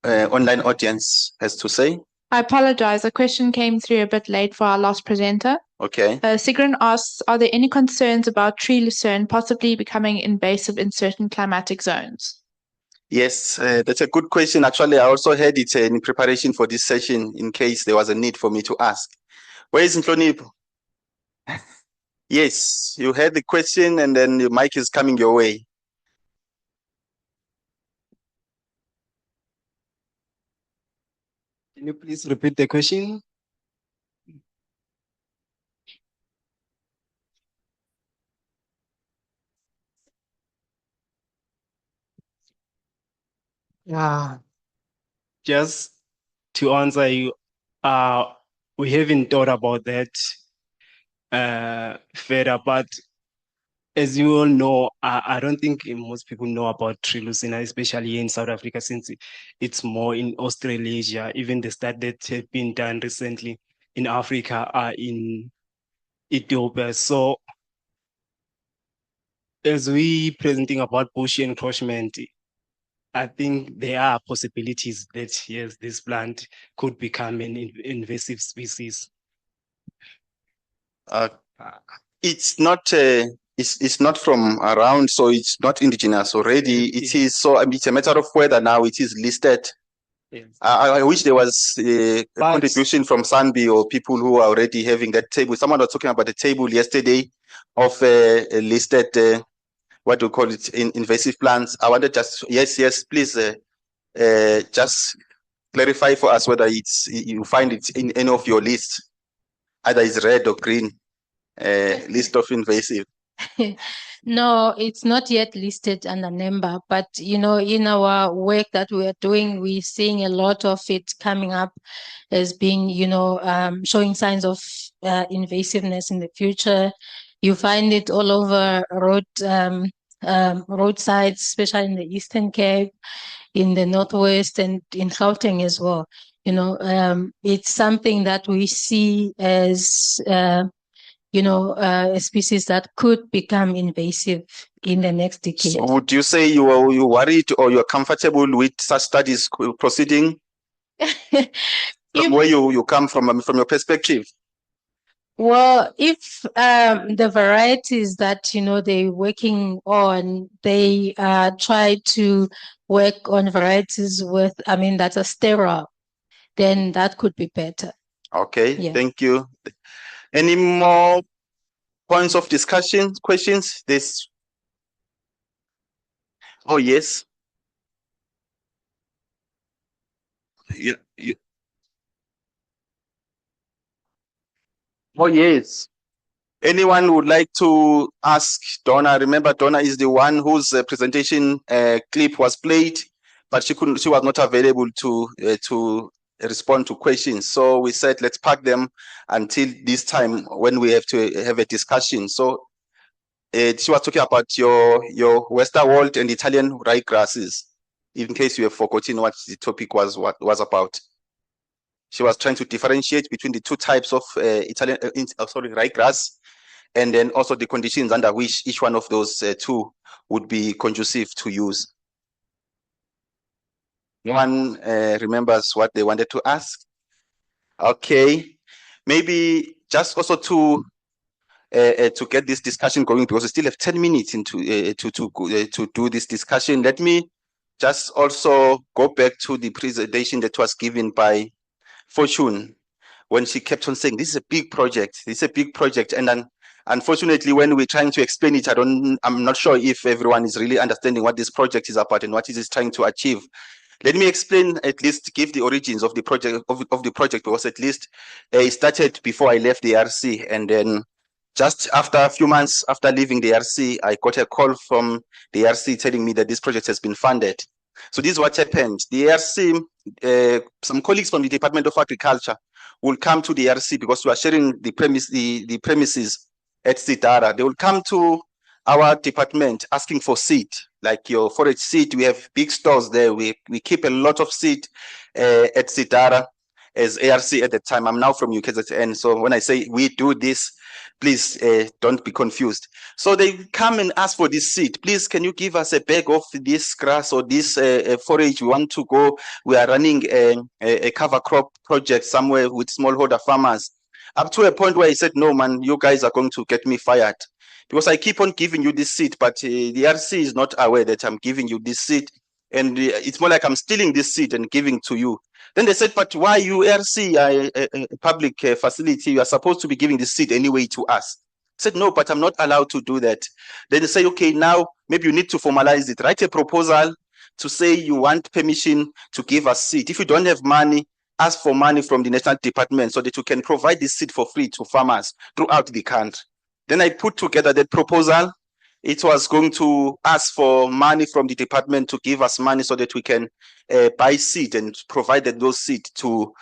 online audience has to say. I apologize. A question came through a bit late for our last presenter. Okay. Sigrun asks, are there any concerns about tree lucerne possibly becoming invasive in certain climatic zones? Yes, that's a good question. Actually, I also had it in preparation for this session in case there was a need for me to ask. Where is Nhlonipho? Yes, you heard the question and then your mic is coming your way. Can you please repeat the question? Yeah. Just to answer you, we haven't thought about that further, but as you all know, I don't think most people know about tree lucina, especially here in South Africa, since it's more in Australasia. Even the studies that have been done recently in Africa are in Ethiopia. So as we presenting about bush encroachment, I think there are possibilities that yes, this plant could become an invasive species. It's not it's not from around, so it's not indigenous already. It is so. I mean, it's a matter of whether now it is listed. Yes. I wish there was a contribution from Sanbi or people who are already having that table. Someone was talking about the table yesterday of listed. What do you call it? Invasive plants. I wanted just yes, please just clarify for us whether it's you find it in any of your lists, either it's red or green list of invasive. No, it's not yet listed under NEMBA, but in our work that we are doing, we're seeing a lot of it coming up as being, showing signs of invasiveness in the future. You find it all over roadsides, especially in the Eastern Cape, in the Northwest, and in Gauteng as well. It's something that we see as a species that could become invasive in the next decade. So would you say you worried or you're comfortable with such studies proceeding? From where you come from your perspective? Well, if the varieties that they're working on, they try to work on varieties that are sterile, then that could be better. Okay, Yeah. Thank you. Any more points of discussion, questions? Oh, yes. Oh, yes. Anyone would like to ask Donna? Remember, Donna is the one whose presentation clip was played, but she was not available to respond to questions. So we said, let's park them until this time when we have to have a discussion. So she was talking about your Westerwald and Italian ryegrasses, in case you have forgotten what the topic was about. She was trying to differentiate between the two types of ryegrass, and then also the conditions under which each one of those two would be conducive to use. No one remembers what they wanted to ask? Okay, maybe just also to get this discussion going, because we still have 10 minutes to do this discussion. Let me just also go back to the presentation that was given by Fortune when she kept on saying, this is a big project, and then Unfortunately, when we're trying to explain it, I'm not sure if everyone is really understanding what this project is about and what it is trying to achieve. Let me explain, at least give the origins of the project, because at least it started before I left the RC, and then just after a few months after leaving the RC, I got a call from the RC telling me that this project has been funded. So this is what happened. The RC, some colleagues from the Department of Agriculture will come to the RC because we are sharing the premises at Sidara. They will come to our department asking for seed, like your forage seed. We have big stores there. We keep a lot of seed at Sidara as ARC at the time. I'm now from UKZN. So when I say we do this, please don't be confused. So they come and ask for this seed. Please, can you give us a bag of this grass or this forage? We want to go. We are running a cover crop project somewhere with smallholder farmers. Up to a point where he said, no, man, you guys are going to get me fired. Because I keep on giving you this seed, but the RC is not aware that I'm giving you this seed. And it's more like I'm stealing this seed and giving to you. Then they said, but why you RC, a public facility, you are supposed to be giving this seed anyway to us. I said, no, but I'm not allowed to do that. Then they say, okay, now maybe you need to formalize it. Write a proposal to say you want permission to give us seed. If you don't have money, ask for money from the national department so that you can provide this seed for free to farmers throughout the country. Then I put together that proposal. It was going to ask for money from the department to give us money so that we can buy seed and provide those seed to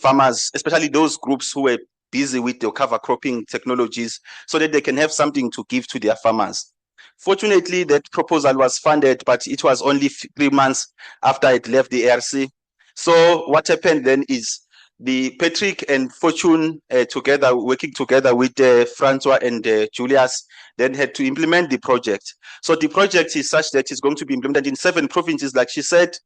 farmers, especially those groups who were busy with the cover cropping technologies, so that they can have something to give to their farmers. Fortunately, that proposal was funded, but it was only 3 months after I left the ARC. So what happened then is the Patrick and Fortune together, working together with Francois and Julius, then had to implement the project. So the project is such that it's going to be implemented in 7 provinces, like she said,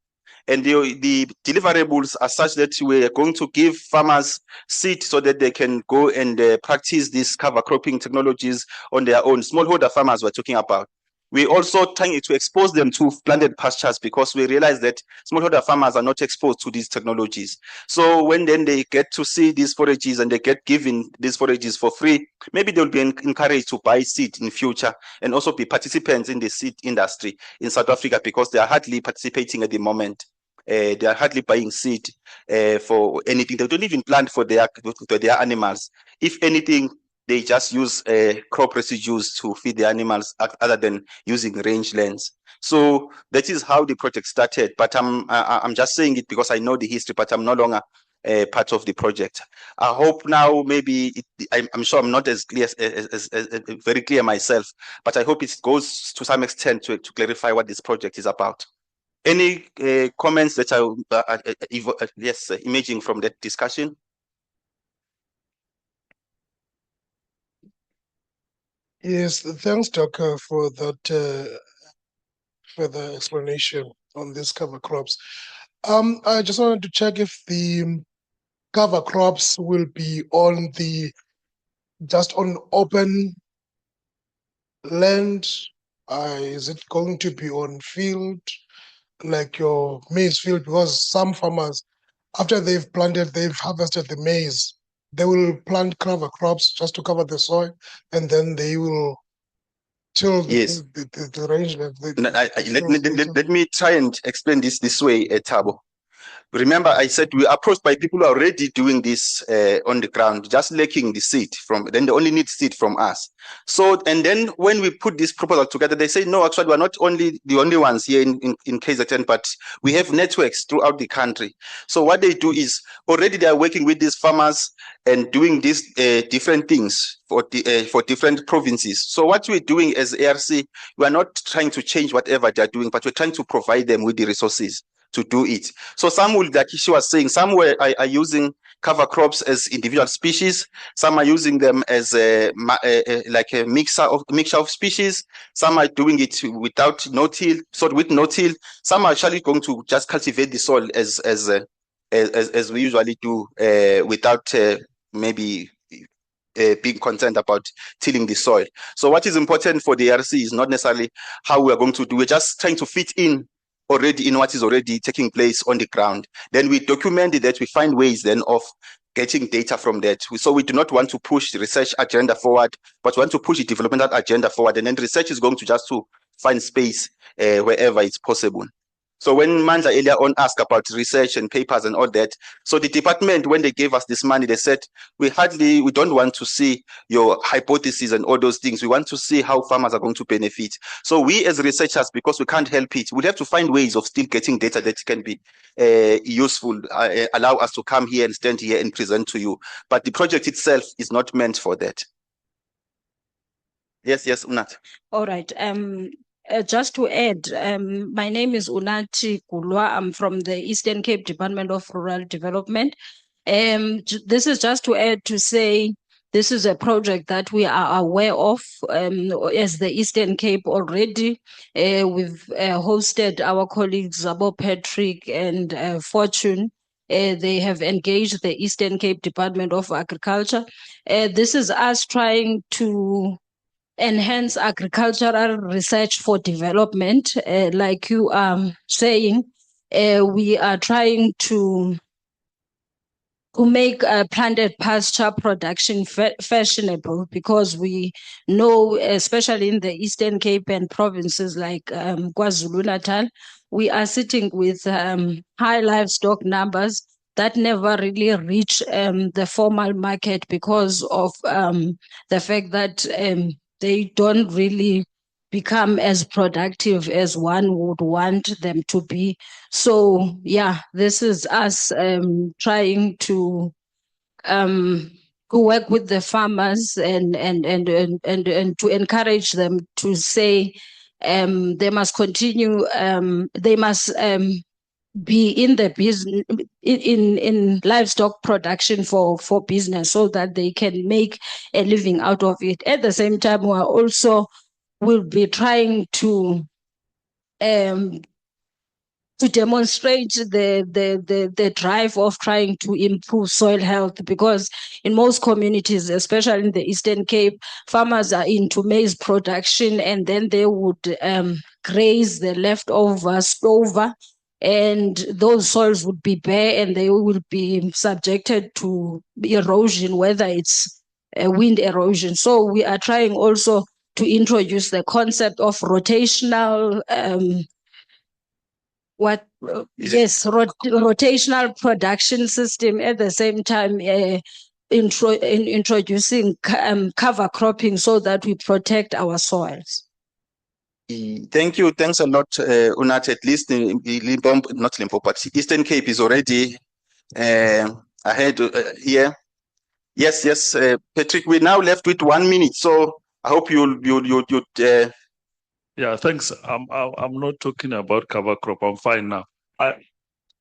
and the deliverables are such that we're going to give farmers seed so that they can go and practice these cover cropping technologies on their own. Smallholder farmers we're talking about. We're also trying to expose them to planted pastures because we realize that smallholder farmers are not exposed to these technologies. So when then they get to see these forages and they get given these forages for free, maybe they'll be encouraged to buy seed in future and also be participants in the seed industry in South Africa, because they are hardly participating at the moment. They are hardly buying seed for anything. They don't even plant for their animals. If anything, they just use crop residues to feed the animals other than using rangelands. So that is how the project started. But I'm just saying it because I know the history, but I'm no longer part of the project. I hope now maybe I'm sure I'm not as clear as very clear myself, but I hope it goes to some extent to clarify what this project is about. Any comments that are emerging from that discussion? Yes, thanks, Doctor, for that further explanation on these cover crops. I just wanted to check if the cover crops will be on just on open land. Is it going to be on field, like your maize field? Because some farmers, after they've harvested the maize, they will plant cover crops just to cover the soil, and then they will till the rangeland. Let me try and explain this way, Thabo. Remember, I said we are approached by people who are already doing this on the ground, just lacking the seed then they only need seed from us. So, and then when we put this proposal together, they say, no, actually, we're not the only ones here in KZN, but we have networks throughout the country. So what they do is already they are working with these farmers and doing these different things for different provinces. So what we're doing as ARC, we are not trying to change whatever they're doing, but we're trying to provide them with the resources to do it. So some will, like she was saying, some are using cover crops as individual species. Some are using them as like a mixture of species. Some are doing it without no-till, so with no-till. Some are actually going to just cultivate the soil as we usually do, without maybe being concerned about tilling the soil. So what is important for the ARC is not necessarily how we are going to do. We're just trying to fit in already in what is already taking place on the ground. Then we document that, we find ways then of getting data from that. So we do not want to push the research agenda forward, but we want to push the developmental agenda forward. And then research is going to just to find space wherever it's possible. So when Mandla earlier on asked about research and papers and all that, so the department, when they gave us this money, they said, we don't want to see your hypotheses and all those things. We want to see how farmers are going to benefit. So we as researchers, because we can't help it, we'll have to find ways of still getting data that can be useful, allow us to come here and stand here and present to you. But the project itself is not meant for that. Yes, Unat. All right. Just to add, my name is Unati Kulwa. I'm from the Eastern Cape Department of Rural Development. This is just to add to say this is a project that we are aware of as the Eastern Cape already. We've hosted our colleagues Zabo Patrick and Fortune. They have engaged the Eastern Cape Department of Agriculture. This is us trying to enhance agricultural research for development. Like you are saying, we are trying to make planted pasture production fashionable, because we know, especially in the Eastern Cape and provinces like KwaZulu-Natal, we are sitting with high livestock numbers that never really reach the formal market because of the fact that they don't really become as productive as one would want them to be. So yeah, this is us trying to work with the farmers and to encourage them to say they must continue, they must be in the business, in livestock production for business, so that they can make a living out of it. At the same time, we are also will be trying to demonstrate the drive of trying to improve soil health, because in most communities, especially in the Eastern Cape, farmers are into maize production, and then they would graze the leftover stover, and those soils would be bare and they will be subjected to erosion, whether it's wind erosion. So we are trying also to introduce the concept of rotational rotational production system, at the same time introducing cover cropping, so that we protect our soils. Thank you. Thanks a lot, Unat. At least in Limpopo, not Limpopo, but Eastern Cape is already ahead here. Yes, Patrick. We're now left with 1 minute, so I hope you'd. Yeah, thanks. I'm not talking about cover crop. I'm fine now.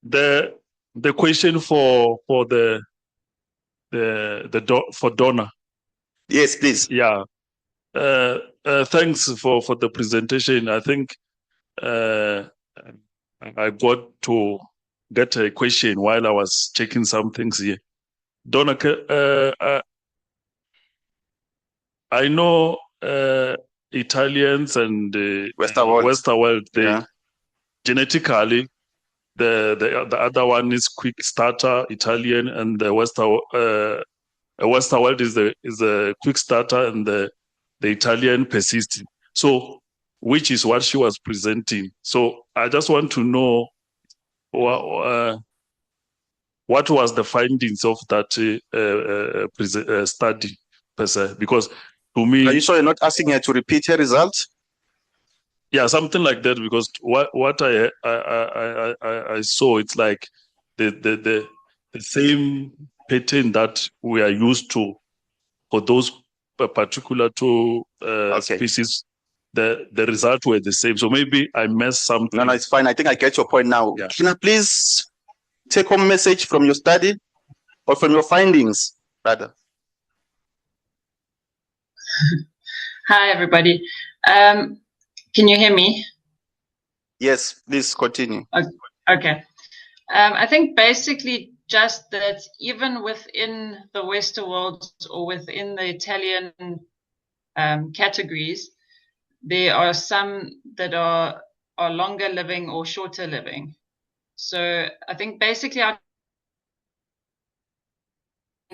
The question for Donna. Yes, please. Yeah. Thanks for the presentation. I think I got to get a question while I was checking some things here. Donna, I know Italians and Westerwald, they genetically, the other one is quick starter Italian, and the Westerwald is a quick starter, and the Italian persisting. So, which is what she was presenting. So I just want to know what was the findings of that study per se, because to me, are you sure you're not asking her to repeat her results? Yeah, something like that. Because what I saw, it's like the same pattern that we are used to for those particular two species. The results were the same. So maybe I missed something. No, it's fine. I think I get your point now. Yeah. Can I please take home message from your study or from your findings, rather? Hi, everybody. Can you hear me? Yes, please continue. Okay. I think basically just that even within the Westerwald or within the Italian categories, there are some that are longer living or shorter living. So I think basically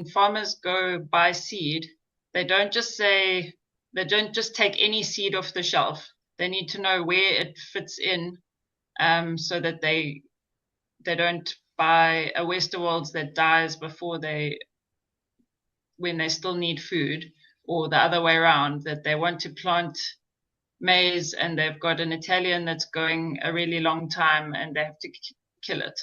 farmers go buy seed, they don't just take any seed off the shelf. They need to know where it fits in, so that they don't buy a Westerwolds that dies when they still need food, or the other way around, that they want to plant maize and they've got an Italian that's going a really long time and they have to kill it.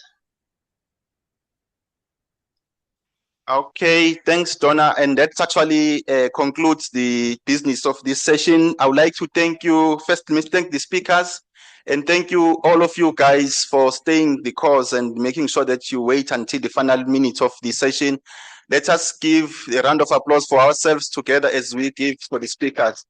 Okay, thanks, Donna. And that actually concludes the business of this session. I would like to thank you, first, thank the speakers, and thank you, all of you guys, for staying the course and making sure that you wait until the final minutes of the session. Let us give a round of applause for ourselves together as we give for the speakers.